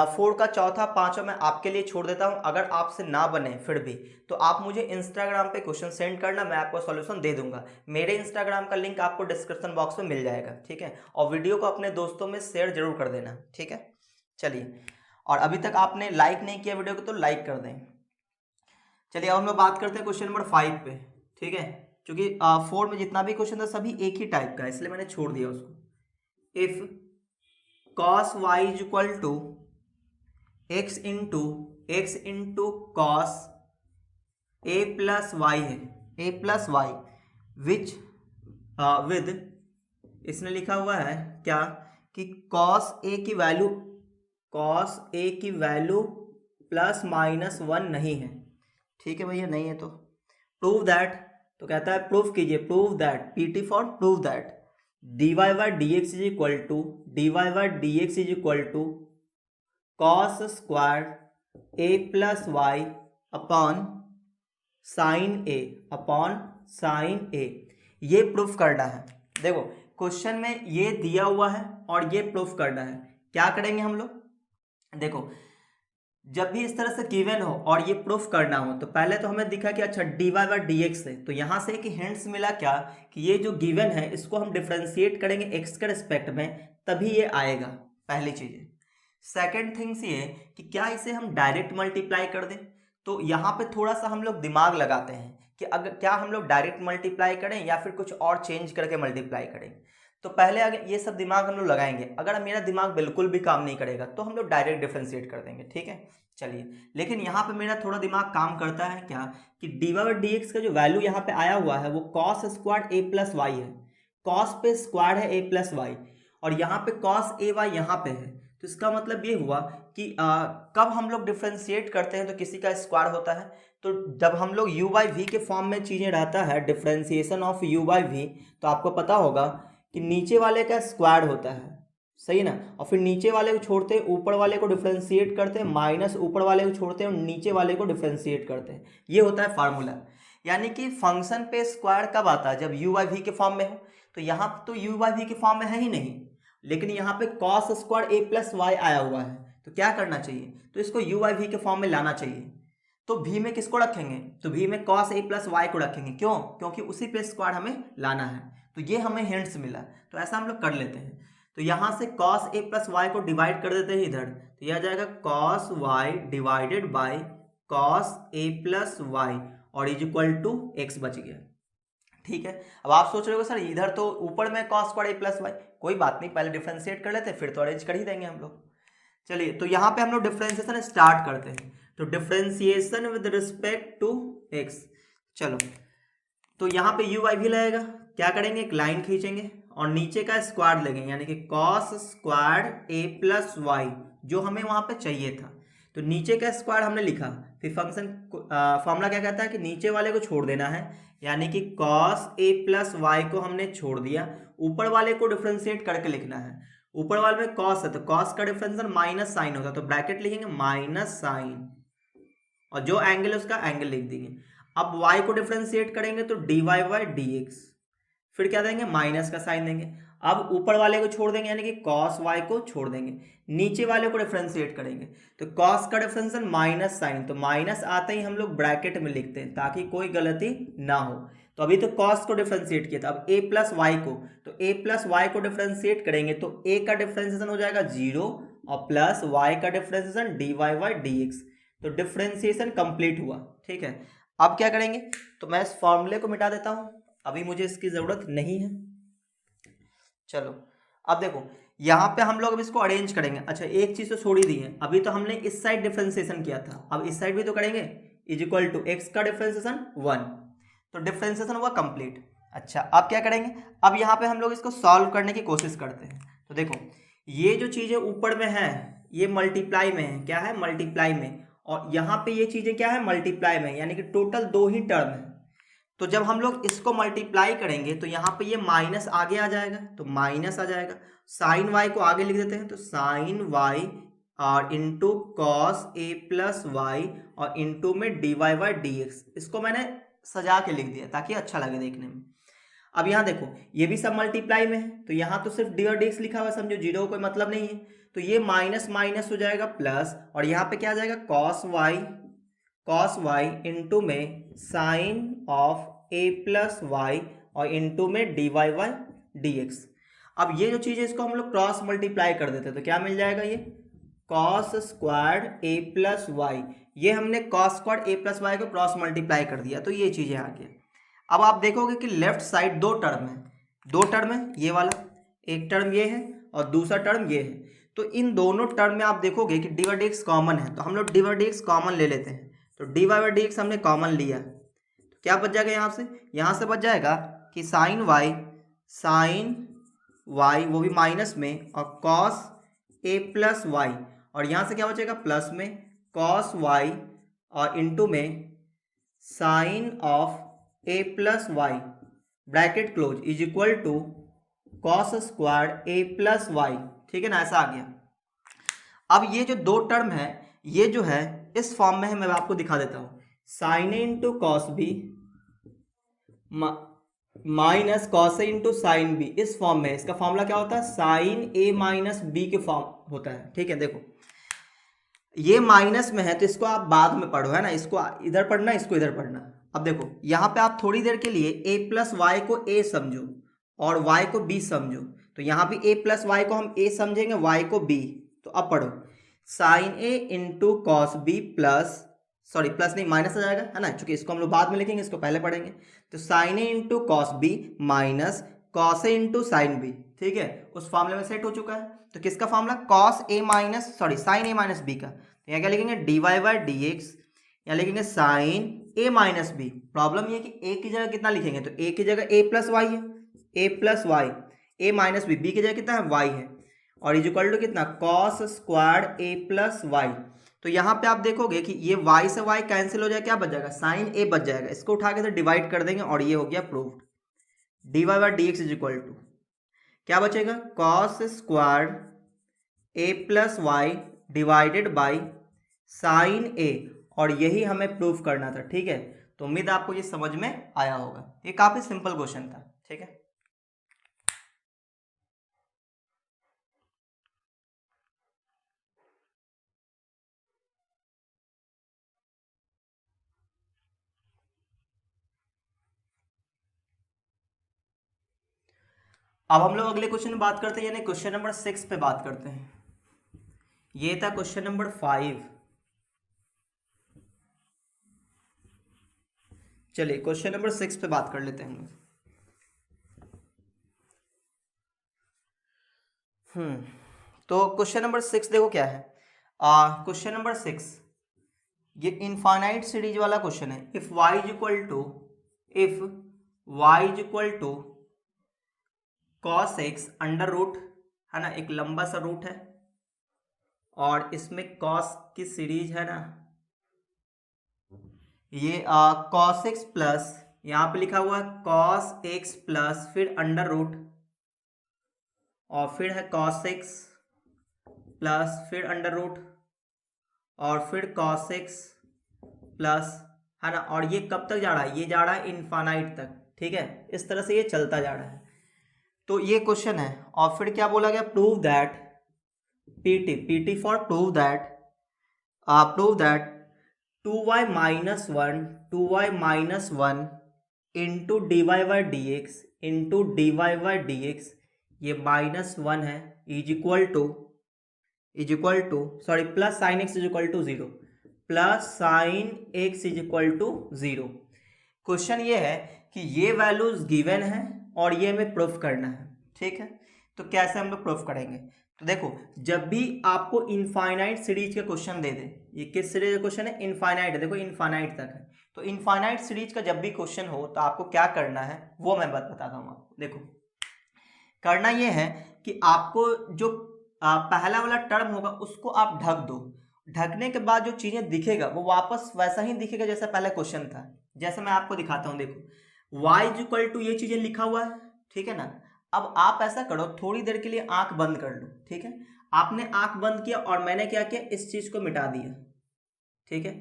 4 का चौथा 5वां मैं आपके लिए छोड़ देता हूं। अगर आपसे ना बने फिर भी तो आप मुझे इंस्टाग्राम पे क्वेश्चन सेंड करना, मैं आपको सॉल्यूशन दे दूंगा। मेरे इंस्टाग्राम का लिंक आपको डिस्क्रिप्शन बॉक्स में मिल जाएगा, ठीक है। और वीडियो को अपने दोस्तों में शेयर जरूर कर देना, ठीक है। चलिए, और अभी तक आपने लाइक नहीं किया वीडियो को तो लाइक कर दें। चलिए अब हम लोग बात करते हैं क्वेश्चन नंबर 5 पे, ठीक है। क्योंकि 4 में जितना भी क्वेश्चन था सभी एक ही टाइप का है, इसलिए मैंने छोड़ दिया उसको। If cos y is equal to x into cos a plus y है, a plus y which with, इसने लिखा हुआ है क्या कि cos a की वैल्यू प्लस माइनस 1 नहीं है, ठीक है भैया, नहीं है तो प्रूव दैट, तो कहता है प्रूफ कीजिए, prove that, PT for prove that dy by D x is equal to cos square a plus Y upon sine A, ये प्रूफ करना है। देखो क्वेश्चन में ये दिया हुआ है और ये प्रूफ करना है। क्या करेंगे हम लोग, देखो जब भी इस तरह से गिवन हो और ये प्रूफ करना हो तो पहले तो हमें दिखा कि अच्छा dy बाई डी एक्स है, तो यहाँ से एक हिंट्स मिला क्या कि ये जो गिवन है इसको हम डिफ्रेंशिएट करेंगे x के रिस्पेक्ट में, तभी ये आएगा, पहली चीज़ है। सेकेंड थिंग्स ये कि क्या इसे हम डायरेक्ट मल्टीप्लाई कर दें, तो यहाँ पे थोड़ा सा हम लोग दिमाग लगाते हैं कि अगर क्या हम लोग डायरेक्ट मल्टीप्लाई करें या फिर कुछ और चेंज करके मल्टीप्लाई करें। तो पहले अगर ये सब दिमाग हम लोग लगाएंगे, अगर मेरा दिमाग बिल्कुल भी काम नहीं करेगा तो हम लोग डायरेक्ट डिफ्रेंशिएट कर देंगे, ठीक है। चलिए, लेकिन यहाँ पे मेरा थोड़ा दिमाग काम करता है क्या कि डी बाई डी एक्स का जो वैल्यू यहाँ पे आया हुआ है वो कॉस स्क्वायर ए प्लस वाई है, कॉस पे स्क्वायर है ए प्लस वाई, और यहाँ पे कॉस ए वाई यहाँ पे है, तो इसका मतलब ये हुआ कि कब हम लोग डिफ्रेंशिएट करते हैं तो किसी का स्क्वायर होता है, तो जब हम लोग u बाई वी के फॉर्म में चीज़ें रहता है, differentiation of u by v, तो आपको पता होगा कि नीचे वाले का स्क्वायर होता है, सही ना, और फिर नीचे वाले को छोड़ते हैं ऊपर वाले को डिफ्रेंशिएट करते हैं, माइनस ऊपर वाले को छोड़ते हैं और नीचे वाले को डिफ्रेंशिएट करते हैं, ये होता है फार्मूला। यानी कि फंक्शन पे स्क्वायर कब आता है, जब u बाई वी के फॉर्म में हो, तो यहाँ तो u बाई वी के फॉर्म में है ही नहीं, लेकिन यहाँ पे कॉस स्क्वायर ए प्लस वाई आया हुआ है, तो क्या करना चाहिए, तो इसको u बाई वी के फॉर्म में लाना चाहिए। तो v में किसको रखेंगे, तो v में कॉस ए प्लस वाई को रखेंगे, क्यों, क्योंकि उसी पे स्क्वायर हमें लाना है। तो ये हमें हिंट्स मिला, तो ऐसा हम लोग कर लेते हैं। तो यहाँ से कॉस ए प्लस वाई को डिवाइड कर देते हैं इधर, तो यह आ जाएगा cos y divided by cos a plus y और इज इक्वल टू एक्स बच गया, ठीक है। अब आप सोच रहे हो सर इधर तो ऊपर में कॉस स्क्वायर ए प्लस वाई, कोई बात नहीं, पहले डिफ्रेंशिएट कर लेते हैं फिर तो अरेंज कर ही देंगे हम लोग। चलिए, तो यहाँ पे हम लोग डिफ्रेंशिएशन स्टार्ट करते हैं। तो differentiation with respect to x. चलो, तो यहाँ पे यू वाई भी लगेगा, क्या करेंगे, एक लाइन खींचेंगे और नीचे का स्क्वायर लेंगे, यानी कि कॉस स्क्वायर ए प्लस वाई, जो हमें वहां पे चाहिए था। तो नीचे का स्क्वायर हमने लिखा, फिर फंक्शन फॉर्मूला क्या कहता है कि नीचे वाले को छोड़ देना है, यानी कि कॉस ए प्लस वाई को हमने छोड़ दिया, ऊपर वाले को डिफ्रेंशिएट करके लिखना है। ऊपर वाले में कॉस है तो कॉस का डिफरेंशियल माइनस साइन होता है, तो ब्रैकेट लिखेंगे माइनस साइन और जो एंगल है उसका एंगल लिख देंगे। अब y को डिफरेंशिएट करेंगे तो dy बाई डी एक्स, फिर क्या देंगे, माइनस का साइन देंगे। अब ऊपर वाले को छोड़ देंगे, यानी कि cos y को छोड़ देंगे, नीचे वाले को डिफरेंशिएट करेंगे तो cos का डिफरेंशियल माइनस साइन, तो माइनस आते ही हम लोग ब्रैकेट में लिखते हैं ताकि कोई गलती ना हो। तो अभी तो cos को डिफरेंशिएट किया था, अब a प्लस वाई को, तो a प्लस वाई को डिफरेंशिएट करेंगे तो a का डिफरेंशिएशन हो जाएगा 0 और प्लस y का differentiation dy by D x. तो डिफरेंशिएशन कंप्लीट हुआ, ठीक है। अब क्या करेंगे, तो मैं इस फॉर्मूले को मिटा देता हूं, अभी मुझे इसकी जरूरत नहीं है। चलो, अब देखो यहां पे हम लोग अब इसको अरेंज करेंगे। अच्छा, एक चीज तो छोड़ ही दी है, अभी तो हमने इस साइड डिफरेंशिएशन किया था, अब इस साइड भी तो करेंगे, इज इक्वल टू एक्स का डिफरेंशिएशन 1, तो डिफरेंशिएशन हुआ कंप्लीट। अच्छा, अब क्या करेंगे, अब यहाँ पे हम लोग इसको सॉल्व करने की कोशिश करते हैं। तो देखो ये जो चीजें ऊपर में है ये मल्टीप्लाई में है, क्या है, मल्टीप्लाई में, और यहाँ पे ये चीजें क्या है, मल्टीप्लाई में, यानी कि टोटल 2 ही टर्म है। तो जब हम लोग इसको मल्टीप्लाई करेंगे तो यहाँ पे ये माइनस आगे आ जाएगा, तो माइनस आ जाएगा, साइन वाई को आगे लिख देते हैं, तो साइन वाई और into cos a plus y और इंटू में d Y by D x, इसको मैंने सजा के लिख दिया ताकि अच्छा लगे देखने में। अब यहाँ देखो ये भी सब मल्टीप्लाई में है, तो यहाँ तो सिर्फ डी और डी एक्स लिखा हुआ है, समझो जीरो का कोई मतलब नहीं है, तो ये माइनस माइनस हो जाएगा प्लस, और यहाँ पे क्या आ जाएगा, कॉस वाई इंटू में sine of a plus y और इंटू में d Y by D x. अब ये जो चीज़ है इसको हम लोग क्रॉस मल्टीप्लाई कर देते हैं, तो क्या मिल जाएगा, ये कॉस स्क्वायर ए प्लस वाई, ये हमने कॉस स्क्वायर ए प्लस वाई को क्रॉस मल्टीप्लाई कर दिया, तो ये चीज़ें आ गया। अब आप देखोगे कि लेफ्ट साइड 2 टर्म है, 2 टर्म है, ये वाला एक टर्म ये है और दूसरा टर्म ये है, तो इन दोनों टर्म में आप देखोगे कि D by D x common है, तो हम लोग D by D x common ले लेते हैं, तो डी बाई डी एक्स हमने कॉमन लिया, तो क्या बच जाएगा यहाँ से बच जाएगा कि साइन वाई वो भी माइनस में और कॉस ए प्लस वाई, और यहाँ से क्या बचेगा, प्लस में कॉस वाई और इंटू में sine of a plus y bracket close is equal to cos square A plus y, ठीक है ना, ऐसा आ गया। अब ये जो 2 टर्म है ये जो है इस फॉर्म में है, मैं आपको दिखा देता हूं, sine A into cos B minus cos A into sine B, इस फॉर्म में इसका फॉर्मूला क्या होता है, साइन ए माइनस बी के फॉर्म होता है, ठीक है। देखो ये माइनस में है तो इसको आप बाद में पढ़ो, है ना, इसको इधर पढ़ना, इसको इधर पढ़ना। अब देखो यहाँ पे आप थोड़ी देर के लिए a प्लस वाई को a समझो और y को b समझो, तो यहाँ भी a प्लस वाई को हम a समझेंगे, y को b, तो अब पढ़ो sine a into cos b plus, sorry plus नहीं माइनस आ जाएगा, है ना, चूंकि इसको हम लोग बाद में लिखेंगे, इसको पहले पढ़ेंगे, तो sine A into cos B minus cos A into sine B, ठीक है, उस फॉर्मूले में सेट हो चुका है। तो किसका formula, cos a minus sorry sine A minus b का, तो यहाँ क्या लिखेंगे, d Y by D x, यहाँ लिखेंगे साइन ए माइनस बी। प्रॉब्लम ये कि ए की जगह कितना लिखेंगे, तो ए की जगह ए प्लस वाई है, ए प्लस वाई, ए माइनस बी, बी की जगह कितना है, वाई है, और इज इक्वल टू कितना, कॉस स्क्वायर ए प्लस वाई। तो यहाँ पे आप देखोगे कि ये y से y कैंसिल हो जाएगा, क्या बच जाएगा, साइन ए बच जाएगा, इसको उठा के डिवाइड कर देंगे और ये हो गया proved, D Y by D x is equal to क्या बचेगा, cos square A plus Y divided by sine A, और यही हमें प्रूफ करना था, ठीक है। तो उम्मीद आपको ये समझ में आया होगा, ये काफी सिंपल क्वेश्चन था, ठीक है। अब हम लोग अगले क्वेश्चन में बात करते हैं, यानी क्वेश्चन नंबर 6 पे बात करते हैं। ये था क्वेश्चन नंबर 5। चलिए क्वेश्चन नंबर 6 पे बात कर लेते हैं हम लोग। तो क्वेश्चन नंबर 6 देखो क्या है, क्वेश्चन नंबर 6, ये इनफाइनाइट सीरीज वाला क्वेश्चन है। If y is equal to cos x under root, है ना, एक लंबा सा रूट है और इसमें cos की सीरीज है ना, ये cos x प्लस, यहाँ पे लिखा हुआ है cos x प्लस फिर अंडर रूट और फिर है cos x प्लस फिर अंडर रूट और फिर cos x प्लस, है ना, और ये कब तक जा रहा है, ये जा रहा है इनफाइनाइट तक। ठीक है, इस तरह से ये चलता जा रहा है। तो ये क्वेश्चन है और फिर क्या बोला गया, prove that, PT for prove that 2y minus one into d Y by D x, ये -1 है, is equal to sorry plus sine x is equal to 0, plus sine x is equal to 0। Question ये है कि ये values given है और ये हमें प्रूफ करना है। ठीक है, तो कैसे हम लोग प्रूफ करेंगे, तो देखो, जब भी आपको इनफाइनाइट सीरीज के क्वेश्चन दे दे, ये किस सीरीज का क्वेश्चन है, इनफाइनाइट है, देखो इनफाइनाइट तक है, तो इनफाइनाइट सीरीज का जब भी क्वेश्चन हो तो आपको क्या करना है वो मैं बताता हूँ आपको। देखो, करना ये है कि आपको जो पहला वाला टर्म होगा उसको आप ढक दो, ढकने के बाद जो चीजें दिखेगा वो वापस वैसा ही दिखेगा जैसा पहला क्वेश्चन था। जैसे मैं आपको दिखाता हूँ, देखो y इज इक्वल टू ये चीजें लिखा हुआ है, ठीक है ना। अब आप ऐसा करो, थोड़ी देर के लिए आंख बंद कर लो, ठीक है। आपने आंख बंद किया और मैंने क्या किया, इस चीज को मिटा दिया, ठीक है।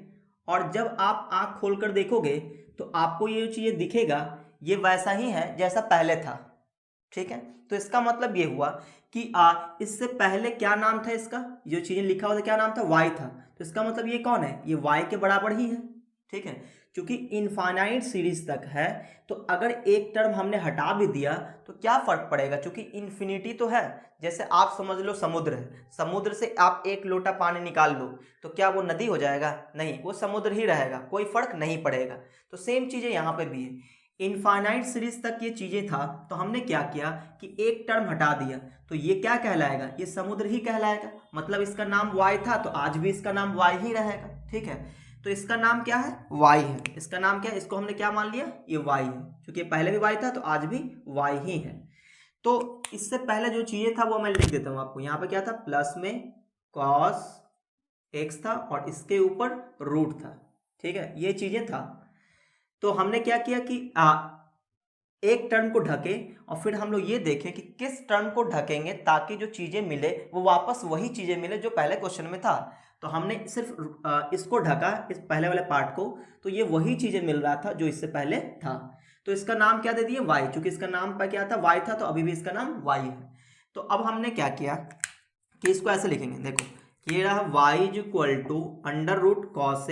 और जब आप आंख खोलकर देखोगे तो आपको ये चीजें दिखेगा, ये वैसा ही है जैसा पहले था, ठीक है। तो इसका मतलब ये हुआ कि इससे पहले क्या नाम था इसका, जो चीजें लिखा हुआ था क्या नाम था, y था, तो इसका मतलब ये कौन है, ये y के बराबर ही है, ठीक है। क्योंकि इनफाइनाइट सीरीज तक है तो अगर एक टर्म हमने हटा भी दिया तो क्या फर्क पड़ेगा, क्योंकि इन्फिनिटी तो है। जैसे आप समझ लो समुद्र है, समुद्र से आप एक लोटा पानी निकाल लो तो क्या वो नदी हो जाएगा, नहीं, वो समुद्र ही रहेगा, कोई फर्क नहीं पड़ेगा। तो सेम चीजें यहाँ पे भी है, इनफाइनाइट सीरीज तक ये चीजें था तो हमने क्या किया कि एक टर्म हटा दिया, तो ये क्या कहलाएगा, ये समुद्र ही कहलाएगा। मतलब इसका नाम y था तो आज भी इसका नाम y ही रहेगा, ठीक है। तो इसका नाम क्या है, y है, इसका नाम क्या है, इसको हमने क्या मान लिया, ये y है, क्योंकि पहले भी y था तो आज भी y ही है। तो इससे पहले जो चीजें था वो मैं लिख देता हूं आपको, यहाँ पे क्या था, प्लस में cos x था और इसके ऊपर रूट था, ठीक है, ये चीजें था। तो हमने क्या किया कि एक टर्म को ढके और फिर हम लोग ये देखें कि किस टर्म को ढकेंगे ताकि जो चीजें मिले वो वापस वही चीजें मिले जो पहले क्वेश्चन में था। तो हमने सिर्फ इसको ढका, इस पहले वाले पार्ट को, तो ये वही चीजें मिल रहा था जो इससे पहले था। तो इसका नाम क्या दे दिए, y, क्योंकि इसका नाम पर क्या था, y था, तो अभी भी इसका नाम y है। तो अब हमने क्या किया कि इसको ऐसे लिखेंगे, देखो ये रहा y is equal to under root cos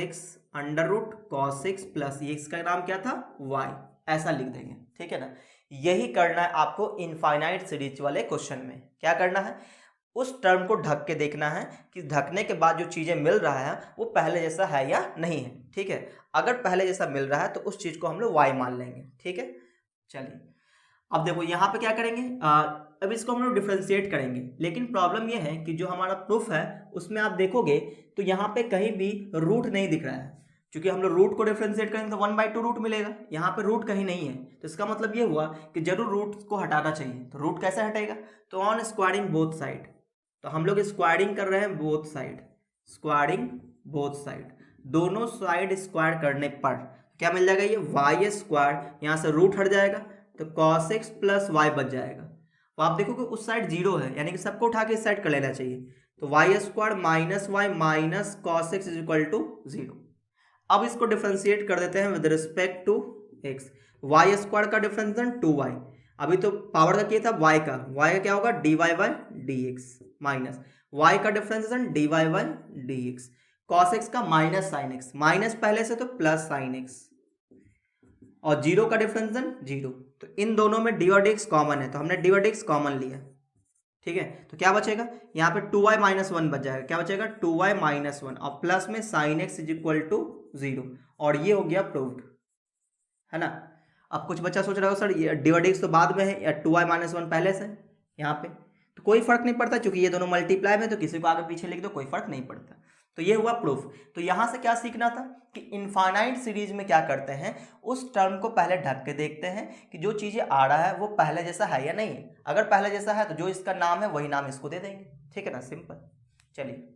x plus ये इसका नाम क्या था, y, ऐसा लिख देंगे, ठीक है ना। यही करना है आपको इनफाइनाइट सीरीज वाले क्वेश्चन में। क्या करना है, उस टर्म को ढक के देखना है कि ढकने के बाद जो चीजें मिल रहा है वो पहले जैसा है या नहीं है, ठीक है। अगर पहले जैसा मिल रहा है तो उस चीज को हम लोग y मान लेंगे, ठीक है। चलिए अब देखो यहाँ पे क्या करेंगे, अब इसको हम लोग डिफ्रेंशिएट करेंगे, लेकिन प्रॉब्लम ये है कि जो हमारा प्रूफ है उसमें आप देखोगे तो यहाँ पे कहीं भी रूट नहीं दिख रहा है, क्योंकि हम लोग रूट को डिफ्रेंशिएट करेंगे तो 1/2 रूट मिलेगा, यहाँ पे रूट कहीं नहीं है। तो इसका मतलब ये हुआ कि जरूर रूट को हटाना चाहिए। तो रूट कैसे हटेगा, तो ऑन स्क्वायरिंग बोथ साइड, तो हम लोग स्क्वायरिंग कर रहे हैं both side, squaring both side, दोनों साइड स्क्वायर करने पर क्या मिल जाएगा, ये वाई स्क्वायर, यहाँ से रूट हट जाएगा तो cos x प्लस वाई बच जाएगा। तो आप देखो कि उस साइड 0 है, यानी कि सबको उठा के इस साइड कर लेना चाहिए, तो y square minus y minus cos x is equal to 0। अब इसको डिफरेंशिएट कर देते हैं with respect to x, y square का डिफरेंशिएशन 2y, अभी तो पावर का क्या था, y का क्या होगा, dy by dx minus y का differentiation dy by dx, cos x का माइनस साइन x, माइनस पहले से तो प्लस साइन x, और 0 का डिफरेंशिएशन 0, तो इन दोनों में dy और dx कॉमन है तो हमने dy और dx कॉमन लिया, ठीक है। तो क्या बचेगा, यहाँ पे 2y माइनस 1 बच जाएगा, क्या बचेगा 2y माइनस 1 और प्लस में sine x is equal to 0, और ये हो गया प्रूव्ड, है ना। अब कुछ बच्चा सोच रहा हो सर ये डी और डी तो बाद में है या 2y माइनस 1 पहले से यहाँ पे, तो कोई फर्क नहीं पड़ता, क्योंकि ये दोनों मल्टीप्लाई में, तो किसी को आगे पीछे लिख दो कोई फर्क नहीं पड़ता। तो ये हुआ प्रूफ। तो यहाँ से क्या सीखना था कि इनफाइनाइट सीरीज में क्या करते हैं, उस टर्म को पहले ढक के देखते हैं कि जो चीज़ें आ रहा है वो पहले जैसा है या नहीं है। अगर पहले जैसा है तो जो इसका नाम है वही नाम इसको दे देंगे, ठीक है ना, सिंपल। चलिए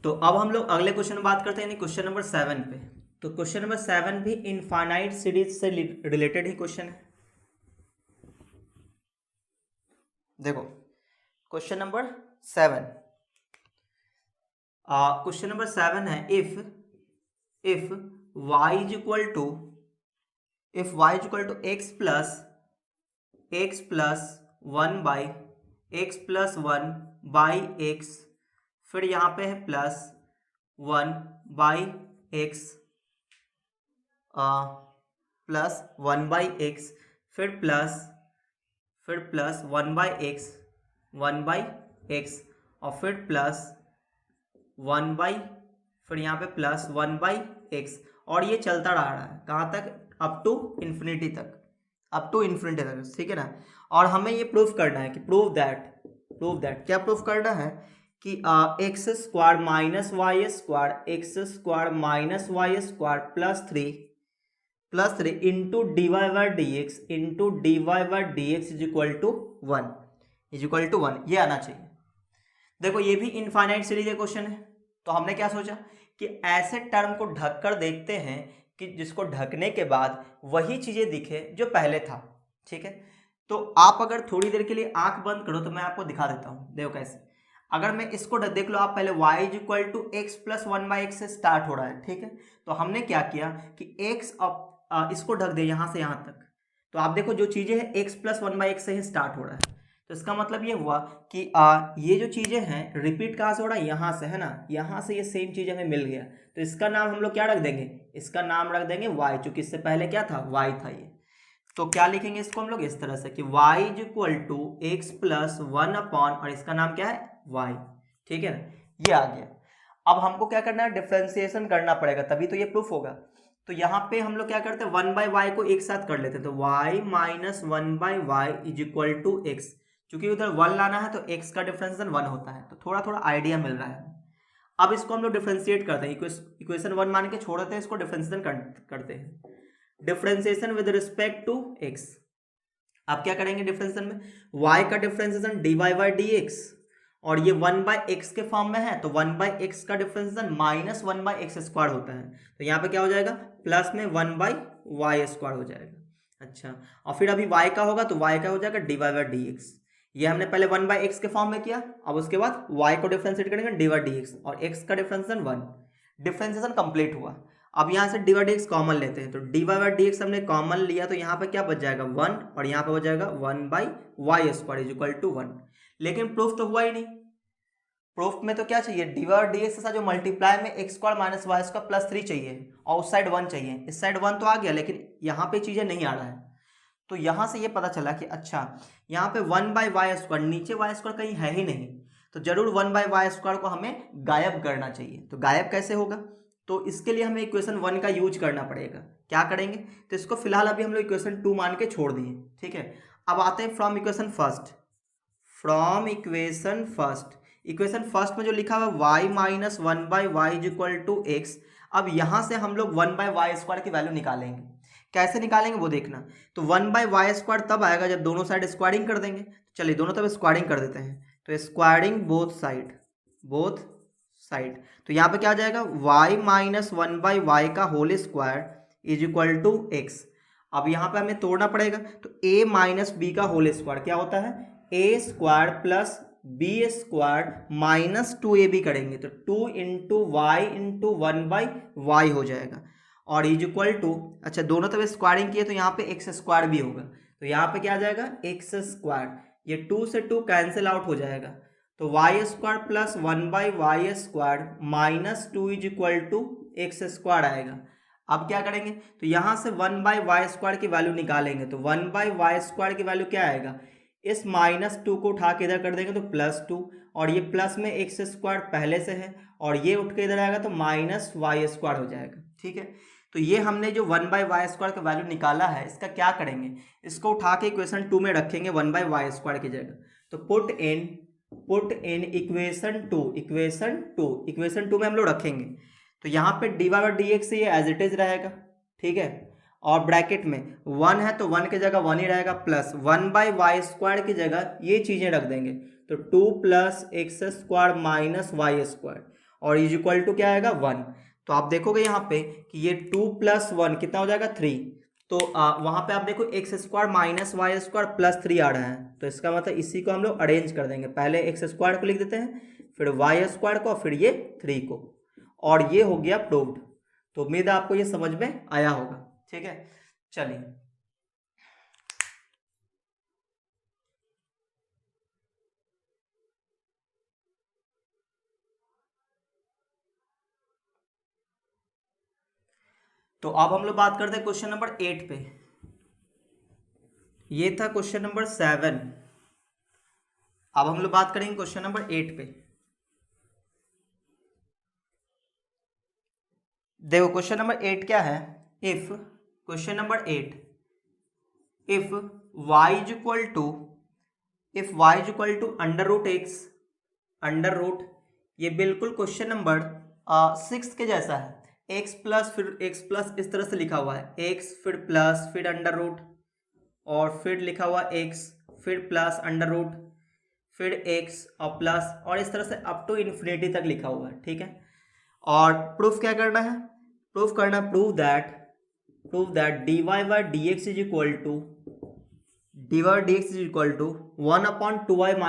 तो अब हम लोग अगले क्वेश्चन में बात करते हैं, यानी क्वेश्चन नंबर 7 पे। तो क्वेश्चन नंबर 7 भी इनफाइनाइट सीरीज से रिलेटेड ही क्वेश्चन है। देखो क्वेश्चन नंबर 7, क्वेश्चन नंबर 7 है, if y is equal to x plus 1 by x, फिर यहाँ पे है plus 1 by x plus 1 by x, फिर प्लस 1 बाई x और फिर प्लस 1 बाई, फिर यहाँ पे प्लस 1 बाई x, और ये चलता रहा है कहाँ तक, अप टू इन्फिनिटी तक, ठीक है ना। और हमें ये प्रूफ करना है कि प्रूव दैट क्या प्रूफ करना है कि x square minus y square plus three into d Y by D x is equal to one, ये आना चाहिए। देखो ये भी इनफाइनाइट सीरीज का क्वेश्चन है, तो हमने क्या सोचा कि ऐसे टर्म को ढक कर देखते हैं कि जिसको ढकने के बाद वही चीजें दिखे जो पहले था, ठीक है। तो आप अगर थोड़ी देर के लिए आंख बंद करो तो मैं आपको दिखा देता हूं, देखो कैसे। अगर मैं इसको देख लो आप, पहले y is equal to x plus 1 by x से स्टार्ट हो रहा है, ठीक है। तो हमने क्या किया कि x इसको ढक दे यहां से यहां तक, तो आप देखो जो चीजें हैं x प्लस 1 बाई एक्स से ही स्टार्ट हो रहा है। तो इसका मतलब ये हुआ कि ये जो चीजें हैं रिपीट कहाँ से हो रहा है, यहाँ से, है ना, यहाँ से ये सेम चीज हमें मिल गया। तो इसका नाम हम लोग क्या रख देंगे, इसका नाम रख देंगे y, चूंकि इससे पहले क्या था, y था ये। तो क्या लिखेंगे इसको हम लोग इस तरह से कि y is equal to x plus 1 upon, और इसका नाम क्या है, y, ठीक है ना, ये आ गया। अब हमको क्या करना है, डिफरेंशिएशन करना पड़ेगा, तभी तो ये प्रूफ होगा। तो यहाँ पे हम लोग क्या करते हैं, 1 बाई वाई को एक साथ कर लेते हैं, तो y minus 1 by y is equal to x, क्योंकि उधर 1 लाना है तो x का डिफरेंशिएशन 1 होता है, तो थोड़ा थोड़ा आइडिया मिल रहा है। अब इसको हम लोग डिफरेंशिएट करते हैं, इक्वेशन 1 मान के छोड़ देते हैं, इसको डिफरेंशिएशन करते हैं, differentiation with respect to x। आप क्या करेंगे डिफरेंशिएशन में, y का डिफरेंशिएशन dy बाई dx, और ये 1 बाई एक्स के फॉर्म में है, तो 1 बाई एक्स का differentiation minus 1 by x square होता है, तो यहाँ पे क्या हो जाएगा, प्लस में 1 बाई वाई स्क्वायर हो जाएगा। अच्छा, और फिर अभी y का होगा तो y का हो जाएगा dy बाई dx। ये हमने पहले 1 बाई एक्स के फॉर्म में किया, अब उसके बाद y को डिफरेंशिएट करेंगे dy बाई dx, और x का डिफरेंशिएशन 1, डिफरेंशिएशन कंप्लीट हुआ। अब यहाँ से dy बाई dx कॉमन लेते हैं, तो dy बाई dx हमने कॉमन लिया, तो यहाँ पे क्या बच जाएगा 1, और यहाँ पे हो जाएगा 1 by y square is equal to 1। लेकिन प्रूफ तो हुआ ही नहीं। प्रूफ में तो क्या चाहिए, dy और dx के साथ जो मल्टीप्लाई में x square minus y square plus 3 चाहिए, और उस साइड 1 चाहिए, इस साइड 1 तो आ गया, लेकिन यहाँ पे चीजें नहीं आ रहा है। तो यहाँ से ये पता चला कि अच्छा यहाँ पे 1 बाई वाई स्क्वायर, नीचे वाई स्क्वायर कहीं है ही नहीं, तो जरूर 1 बाई वाई स्क्वायर को हमें गायब करना चाहिए। तो गायब कैसे होगा, तो इसके लिए हमें इक्वेशन 1 का यूज करना पड़ेगा। क्या करेंगे, तो इसको फिलहाल अभी हम लोग इक्वेशन 2 मान के छोड़ दिए, ठीक है। अब आते हैं from equation first. Equation first में जो लिखा हुआ y minus 1 by y is equal to x, अब यहाँ से हम लोग 1 बाई वाई स्क्वायर की वैल्यू निकालेंगे। कैसे निकालेंगे वो देखना, तो 1 बाई वाई स्क्वायर तब आएगा जब दोनों साइड स्क्वायरिंग कर देंगे। चलिए दोनों तरफ स्क्वायरिंग कर देते हैं, तो स्क्वायरिंग बोथ साइड, तो यहाँ पे क्या आ जाएगा, y माइनस 1 बाई वाई का whole square is equal to x. अब यहाँ पे हमें तोड़ना पड़ेगा, तो a माइनस बी का होल स्क्वायर क्या होता है, a square plus b square minus 2ab करेंगे, तो 2 into y into 1 by y हो जाएगा, और इज इक्वल टू, अच्छा दोनों तरफ स्क्वायरिंग किए तो यहाँ पे एक्स स्क्वायर भी होगा, तो यहाँ पे क्या आ जाएगा एक्स स्क्वायर, ये 2 से 2 कैंसिल आउट हो जाएगा, तो y square plus 1 by y square minus 2 is equal to x square आएगा। अब क्या करेंगे, तो यहाँ से 1 बाई वाई स्क्वायर की वैल्यू निकालेंगे, तो 1 बाई वाई स्क्वायर की वैल्यू क्या आएगा, इस माइनस 2 को उठा के इधर कर देंगे तो प्लस 2, और ये प्लस में एक्स स्क्वायर पहले से है, और ये उठ के इधर आएगा तो माइनस वाई स्क्वायर हो जाएगा, ठीक है। तो ये हमने जो 1/y² का वैल्यू निकाला है, इसका क्या करेंगे, इसको उठा के इक्वेशन 2 में रखेंगे 1/y² की जगह। तो पुट इन इक्वेशन टू में हम लोग रखेंगे। तो यहाँ पे dy/dx ये एज इट इज रहेगा, ठीक है। और ब्रैकेट में 1 है तो 1 की जगह 1 ही रहेगा, प्लस 1/y² की जगह ये चीजें रख देंगे। तो 2 + x² - y² और इज इक्वल टू क्या आएगा 1। तो आप देखोगे यहाँ पे कि ये 2 + 1 कितना हो जाएगा 3। तो वहां पे आप देखो x² - y² + 3 आ रहा है। तो इसका मतलब इसी को हम लोग अरेंज कर देंगे, पहले x² को लिख देते हैं, फिर y² को, फिर ये 3 को, और ये हो गया प्रूव्ड। तो उम्मीद है आपको ये समझ में आया होगा, ठीक है। चलिए तो अब हम लोग बात करते हैं क्वेश्चन नंबर 8 पे। ये था क्वेश्चन नंबर 7। अब हम लोग बात करेंगे क्वेश्चन नंबर 8 पे। देखो क्वेश्चन नंबर 8 क्या है, if question number 8 if y is equal to √x under root, ये बिल्कुल क्वेश्चन नंबर 6 के जैसा है। x प्लस फिर x प्लस इस तरह से लिखा हुआ है, x फिर प्लस फिर अंडर रूट और फिर लिखा हुआ x फिर प्लस अंडर रूट फिर x और प्लस, और इस तरह से अप टू इन्फिनिटी तक लिखा हुआ है, ठीक है। और प्रूफ क्या करना है, prove that dy/dx is equal to 1/2y -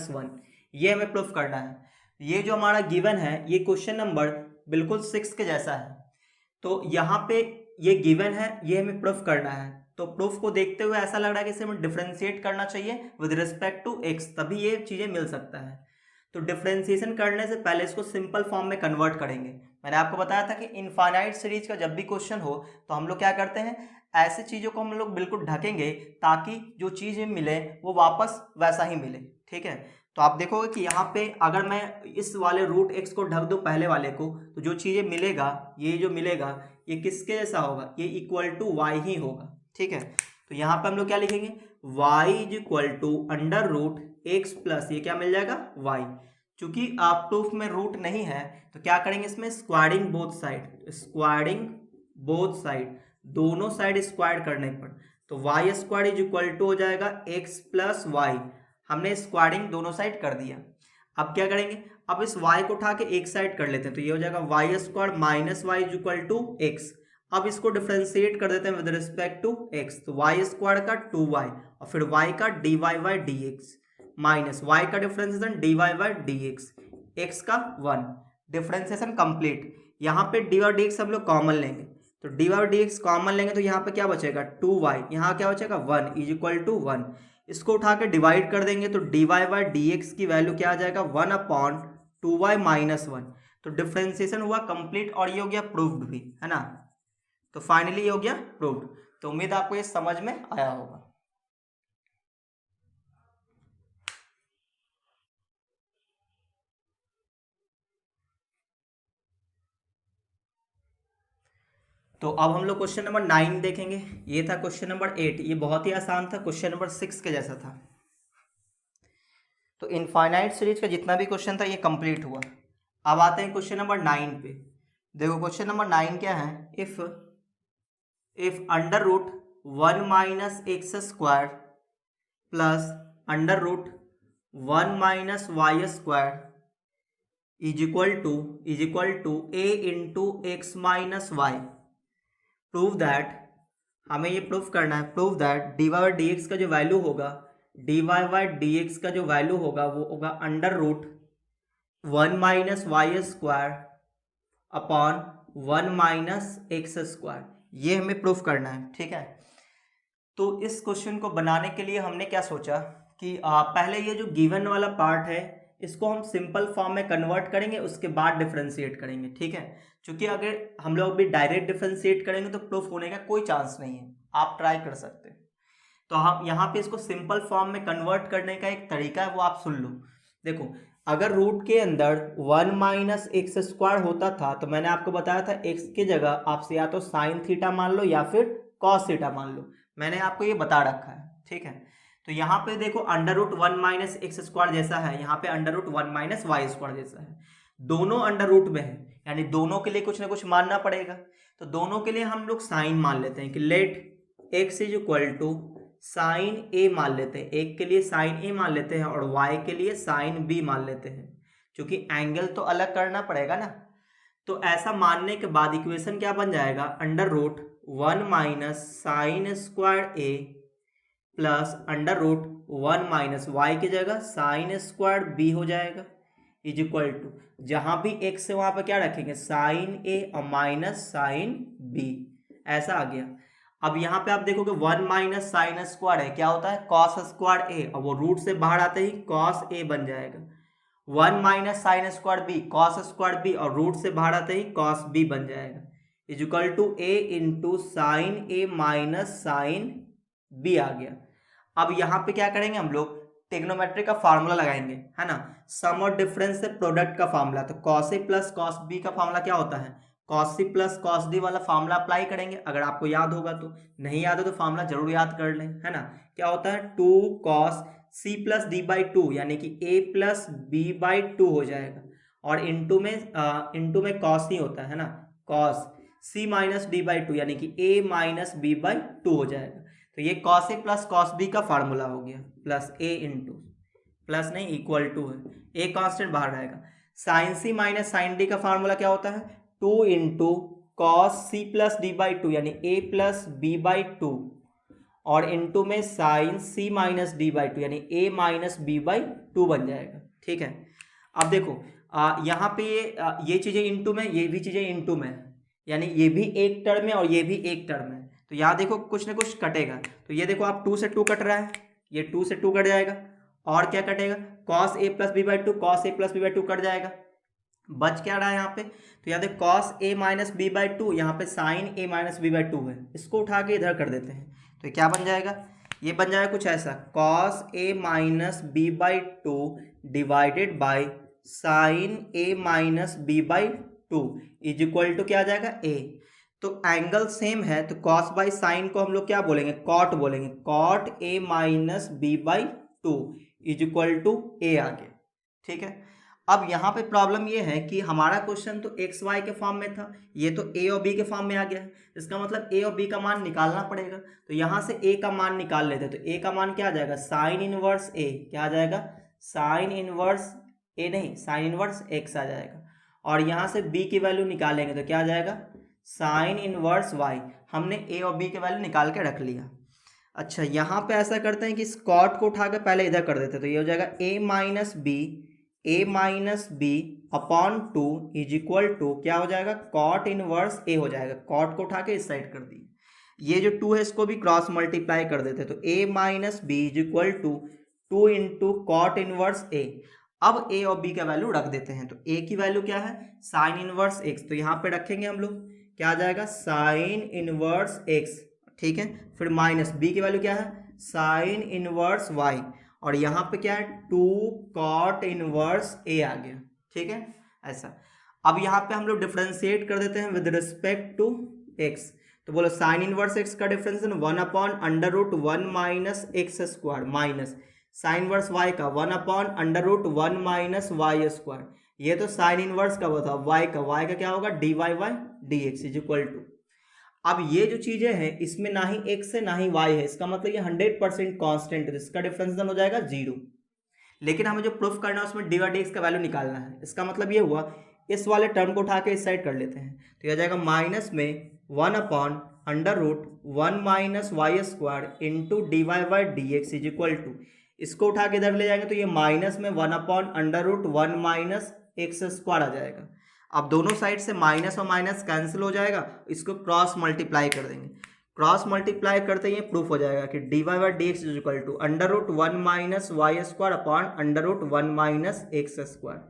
1 ये हमें प्रूफ करना है। ये जो हमारा गिवन है ये क्वेश्चन नंबर बिल्कुल 6 के जैसा है। तो यहाँ पे ये गिवन है, ये हमें प्रूफ करना है। तो प्रूफ को देखते हुए ऐसा लग रहा है कि इसे हमें डिफरेंशिएट करना चाहिए विद रिस्पेक्ट टू x, तभी ये चीजें मिल सकता है। तो डिफरेंशिएशन करने से पहले इसको सिंपल फॉर्म में कन्वर्ट करेंगे। मैंने आपको बताया था कि इनफाइनाइट सीरीज का जब भी क्वेश्चन हो तो हम लोग क्या करते हैं, ऐसी चीज़ों को हम लोग बिल्कुल ढकेंगे ताकि जो चीज़ मिले वो वापस वैसा ही मिले, ठीक है। तो आप देखोगे कि यहाँ पे अगर मैं इस वाले √x को ढक दूँ पहले वाले को, तो जो चीज़ें मिलेगा, ये जो मिलेगा ये किसके जैसा होगा, ये इक्वल टू y ही होगा, ठीक है। तो यहाँ पे हम लोग क्या लिखेंगे, y is equal to √x plus ये क्या मिल जाएगा y। चूंकि आप प्रूफ में रूट नहीं है तो क्या करेंगे, इसमें स्क्वायरिंग बोथ साइड, दोनों साइड स्क्वायर करने पर, तो y² इज इक्वल टू हो जाएगा x प्लस वाई। हमने स्क्वायरिंग दोनों साइड कर दिया। अब क्या करेंगे, अब इस y को उठा के एक साइड कर लेते हैं, तो ये हो जाएगा y² minus y is equal to x। अब इसको डिफरेंशिएट कर देते हैं विद रिस्पेक्ट टू x, तो y² का 2y और फिर y का dy/dx माइनस y का डिफरेंशिएशन dy/dx, x का 1, डिफरेंशिएशन कंप्लीट। यहाँ पे dy/dx हम लोग कॉमन लेंगे, तो dy/dx कॉमन लेंगे तो यहाँ पे क्या बचेगा 2y, यहाँ क्या बचेगा 1 इज इक्वल टू 1। इसको उठा के डिवाइड कर देंगे तो dy/dx की वैल्यू क्या आ जाएगा 1/2y - 1। तो डिफरेंशिएशन हुआ कंप्लीट और ये हो गया प्रूव्ड भी, है ना। तो फाइनली ये हो गया प्रूव्ड। तो उम्मीद आपको ये समझ में आया होगा। तो अब हम लोग क्वेश्चन नंबर 9 देखेंगे। ये था क्वेश्चन नंबर 8, ये बहुत ही आसान था, क्वेश्चन नंबर 6 के जैसा था। तो इनफाइनाइट सीरीज का जितना भी क्वेश्चन था ये कंप्लीट हुआ। अब आते हैं क्वेश्चन नंबर 9 पे। देखो क्वेश्चन नंबर 9 क्या है, if under root 1 - x² plus under root 1 - y² is equal to a into x - y। Prove that, हमें ये प्रूफ करना है, प्रूव दैट dy/dx का जो वैल्यू होगा, dy/dx का जो वैल्यू होगा वो होगा under root 1 - y² upon 1 - x²। ये हमें प्रूफ करना है, ठीक है। तो इस क्वेश्चन को बनाने के लिए हमने क्या सोचा कि पहले ये जो गिवन वाला पार्ट है इसको हम सिंपल फॉर्म में कन्वर्ट करेंगे, उसके बाद डिफरेंशिएट करेंगे, ठीक है। क्योंकि अगर हम लोग भी डायरेक्ट डिफरेंशिएट करेंगे तो प्रूफ होने का कोई चांस नहीं है, आप ट्राई कर सकते हैं। तो हम यहाँ पे इसको सिंपल फॉर्म में कन्वर्ट करने का एक तरीका है, वो आप सुन लो। देखो अगर रूट के अंदर 1 माइनस एक्स स्क्वायर होता था तो मैंने आपको बताया था एक्स की जगह आपसे या तो साइन थीटा मान लो या फिर कॉस थीटा मान लो, मैंने आपको ये बता रखा है, ठीक है। तो यहाँ पे देखो under root 1 minus x square जैसा है, यहाँ पे under root 1 minus y square जैसा है, दोनों अंडर रूट में है, यानी दोनों के लिए कुछ ना कुछ मानना पड़ेगा। तो दोनों के लिए हम लोग साइन मान लेते हैं कि let X is equal to sine A मान लेते हैं, एक के लिए साइन ए मान लेते हैं और वाई के लिए साइन बी मान लेते हैं, क्योंकि एंगल तो अलग करना पड़ेगा ना। तो ऐसा मानने के बाद इक्वेशन क्या बन जाएगा, under root 1 minus sine square ए plus under root 1 minus Y की जगह साइन स्क्वायर बी हो जाएगा, इज इक्वल टू जहां भी एक्स है वहां पर क्या रखेंगे, साइन ए और माइनस साइन बी, ऐसा आ गया। अब यहाँ पे आप देखोगे 1 माइनस साइन स्क्वायर है, क्या होता है कॉस स्क्वायर ए, और वो रूट से बाहर आते ही कॉस ए बन जाएगा। 1 minus sine square B cos square B, और रूट से बाहर आते ही कॉस बी बन जाएगा, is equal to A into sine A minus sine B आ गया। अब यहाँ पे क्या करेंगे हम लोग, ट्रिग्नोमेट्री का फार्मूला लगाएंगे, है ना, सम और डिफरेंस से प्रोडक्ट का फार्मूला। तो cos a plus cos b का फार्मूला क्या होता है, cos c plus cos d वाला फार्मूला अप्लाई करेंगे, अगर आपको याद होगा तो, नहीं याद हो तो फार्मूला जरूर याद कर लें, है ना। क्या होता है 2 cos c plus d by two, यानी कि a plus b by two हो जाएगा, और इंटू में कॉस नहीं होता है ना, cos c minus d by two, यानी कि a minus B by two हो जाएगा। तो ये cos a plus cos b का फार्मूला हो गया, प्लस ए इंटू, प्लस नहीं इक्वल टू है, ए कांस्टेंट बाहर आएगा। Sine c minus sine d का फार्मूला क्या होता है, 2 into cos c plus d by two, यानी a plus b by two, और इंटू में sign c minus d by two, यानी a minus B by two बन जाएगा, ठीक है। अब देखो यहाँ पे ये चीज़ें इंटू में, ये भी चीज़ें इंटू में, यानी ये भी एक टर्म है और ये भी एक टर्म है, तो यहाँ देखो कुछ ना कुछ कटेगा। तो ये देखो आप 2 से 2 कट रहा है, ये 2 से 2 कट जाएगा, और क्या कटेगा, cos a plus b by two, cos a plus b by two कट जाएगा, बच क्या रहा है यहाँ पे, तो यहाँ देखो cos a minus B by two, यहाँ पे sine A minus B by two है, इसको उठा के इधर कर देते हैं, तो क्या बन जाएगा, ये बन जाएगा कुछ ऐसा, cos a minus B by two divided by sine A minus B by two is equal to क्या आ जाएगा ए। तो एंगल सेम है, तो कॉस बाई साइन को हम लोग क्या बोलेंगे, कॉट बोलेंगे, cot A minus B by two is equal to A आ गया, ठीक है। अब यहाँ पे प्रॉब्लम ये है कि हमारा क्वेश्चन तो एक्स वाई के फॉर्म में था, ये तो ए और बी के फॉर्म में आ गया है, इसका मतलब ए और बी का मान निकालना पड़ेगा। तो यहाँ से ए का मान निकाल लेते हैं, तो ए का मान क्या आ जाएगा, साइन इनवर्स ए, क्या आ जाएगा, साइन इनवर्स ए नहीं साइन इनवर्स एक्स आ जाएगा, और यहाँ से बी की वैल्यू निकालेंगे तो क्या आ जाएगा, साइन इनवर्स वाई। हमने ए और बी के वैल्यू निकाल के रख लिया। अच्छा यहाँ पे ऐसा करते हैं कि इस कॉट को उठा के पहले इधर कर देते हैं, तो ये हो जाएगा A minus B upon two is equal to क्या हो जाएगा, कॉट इनवर्स ए हो जाएगा, कॉट को उठा के इस साइड कर दिए, ये जो 2 है इसको भी क्रॉस मल्टीप्लाई कर देते, तो A minus B is equal to 2 into cot inverse A. अब ए और बी का वैल्यू रख देते हैं, तो ए की वैल्यू क्या है, साइन इनवर्स एक्स, तो यहाँ पे रखेंगे हम लोग, क्या आ जाएगा, साइन इनवर्स एक्स, ठीक है। फिर माइनस बी की वैल्यू क्या है, साइन इनवर्स वाई, और यहाँ पे क्या है 2 कॉट इनवर्स ए आ गया, ठीक है ऐसा। अब यहाँ पे हम लोग डिफ्रेंशिएट कर देते हैं विद रिस्पेक्ट टू एक्स, तो बोलो साइन इनवर्स एक्स का differentiation 1 upon under root 1 minus x square minus sine inverse y का 1 upon under root 1 minus y square, ये तो साइन इनवर्स का वो था, वाई का क्या होगा, d Y by D x is equal to. अब ये जो चीजें हैं इसमें ना ही एक्स है ना ही वाई है, इसका मतलब ये 100% कांस्टेंट है, इसका डिफरेंशिएशन हो जाएगा 0। लेकिन हमें जो प्रूफ करना है उसमें डी वाई डी एक्स का वैल्यू निकालना है, इसका मतलब ये हुआ इस वाले टर्म को उठा के इस साइड कर लेते हैं, तो यह जाएगा माइनस में 1 upon under root 1 minus y square into d Y by D x is equal to, इसको उठा के इधर ले जाएंगे तो ये माइनस में 1 upon under root 1 minus x square आ जाएगा। अब दोनों साइड से माइनस और माइनस कैंसिल हो जाएगा, इसको क्रॉस मल्टीप्लाई कर देंगे, क्रॉस मल्टीप्लाई करते ही प्रूफ हो जाएगा कि d Y by D x is equal to under root 1 minus y square upon under root 1 minus x square.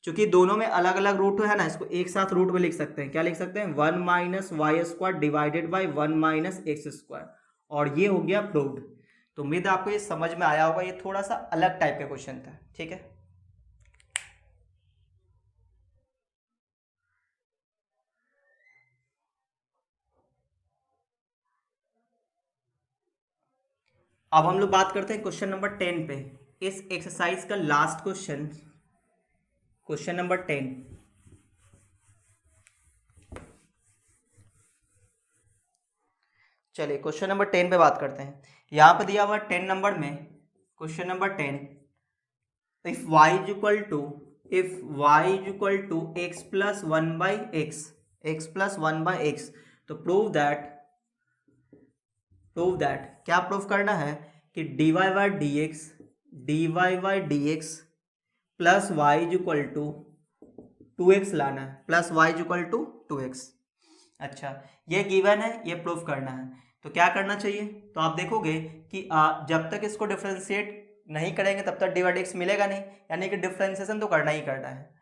चूंकि दोनों में अलग अलग रूट है ना, इसको एक साथ रूट में लिख सकते हैं, क्या लिख सकते हैं, 1 minus y square divided by 1 minus x square, और ये हो गया प्रूव्ड। तो उम्मीद आपको ये समझ में आया होगा, ये थोड़ा सा अलग टाइप का क्वेश्चन था, ठीक है। अब हम लोग बात करते हैं क्वेश्चन नंबर 10 पे। इस एक्सरसाइज का लास्ट क्वेश्चन, क्वेश्चन नंबर 10। चलिए क्वेश्चन नंबर 10 पे बात करते हैं। यहाँ पे दिया हुआ 10 नंबर में, question number 10, if y is equal to x plus 1/x, x plus 1/x, तो प्रूव दैट क्या प्रूव करना है कि dy by D x plus y is equal to 2x लाना है, plus y is equal to 2x। अच्छा, ये given है, ये प्रूव करना है, तो क्या करना चाहिए? तो आप देखोगे कि जब तक इसको डिफरेंशिएट नहीं करेंगे तब तक डी बाई डी एक्स मिलेगा नहीं, यानी कि डिफरेंशिएशन तो करना ही करना है।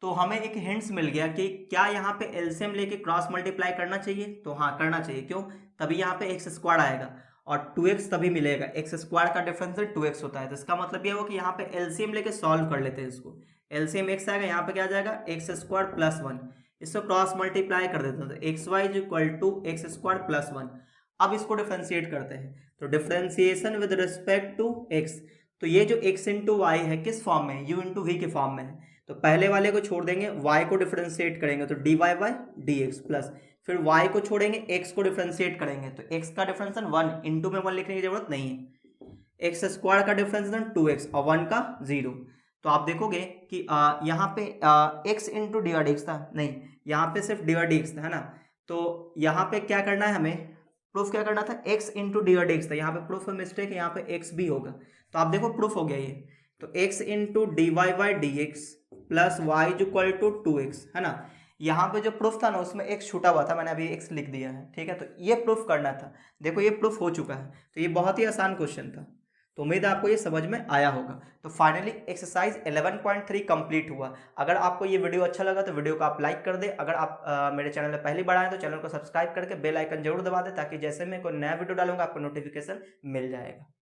तो हमें एक हिंट्स मिल गया कि क्या यहाँ पे एलसीएम लेके क्रॉस मल्टीप्लाई करना चाहिए, तो हाँ करना चाहिए। क्यों? तभी यहाँ पे एक्स स्क्वायर आएगा और 2x तभी मिलेगा। एक्स स्क्वायर का डिफरेंस 2x होता है, तो इसका मतलब ये हो कि यहाँ पे एलसीएम लेके सॉल्व कर लेते हैं इसको। एलसीएम एक्स आएगा, यहाँ पे क्या आ जाएगा एक्स स्क्वायर प्लस 1, इसको क्रॉस मल्टीप्लाई कर देते हैं तो x y is equal to x square plus 1। अब इसको डिफरेंशिएट करते हैं, तो differentiation with respect to x, तो ये जो x इंटू वाई है किस फॉर्म में है? u इंटू वी के फॉर्म में है। तो पहले वाले को छोड़ देंगे, y को डिफरेंशिएट करेंगे तो dy by D x plus, फिर y को छोड़ेंगे, x को डिफरेंशिएट करेंगे तो x का डिफरेंशिएशन 1, इंटू में 1 लिखने की जरूरत नहीं है। x स्क्वायर का डिफरेंशिएशन 2x और 1 का 0। तो आप देखोगे कि यहाँ पे x into D by D x था, नहीं यहाँ पे सिर्फ डी बाई डी एक्स था, है ना। तो यहाँ पे क्या करना है, हमें प्रूफ क्या करना था, x into D by D x था, यहाँ पे प्रूफ में मिस्टेक है, यहाँ पे x भी होगा। तो आप देखो प्रूफ हो गया ये, तो x into d Y by D x plus y is equal to 2x, है ना। यहाँ पे जो प्रूफ था ना उसमें x छूटा हुआ था, मैंने अभी x लिख दिया है, ठीक है। तो ये प्रूफ करना था, देखो ये प्रूफ हो चुका है। तो ये बहुत ही आसान क्वेश्चन था, तो उम्मीद है आपको ये समझ में आया होगा। तो फाइनली एक्सरसाइज 11.3 कंप्लीट हुआ। अगर आपको ये वीडियो अच्छा लगा तो वीडियो को आप लाइक कर दे। अगर आप मेरे चैनल में पहली बार आए तो चैनल को सब्सक्राइब करके बेल आइकन जरूर दबा दे, ताकि जैसे मैं कोई नया वीडियो डालूंगा आपको नोटिफिकेशन मिल जाएगा।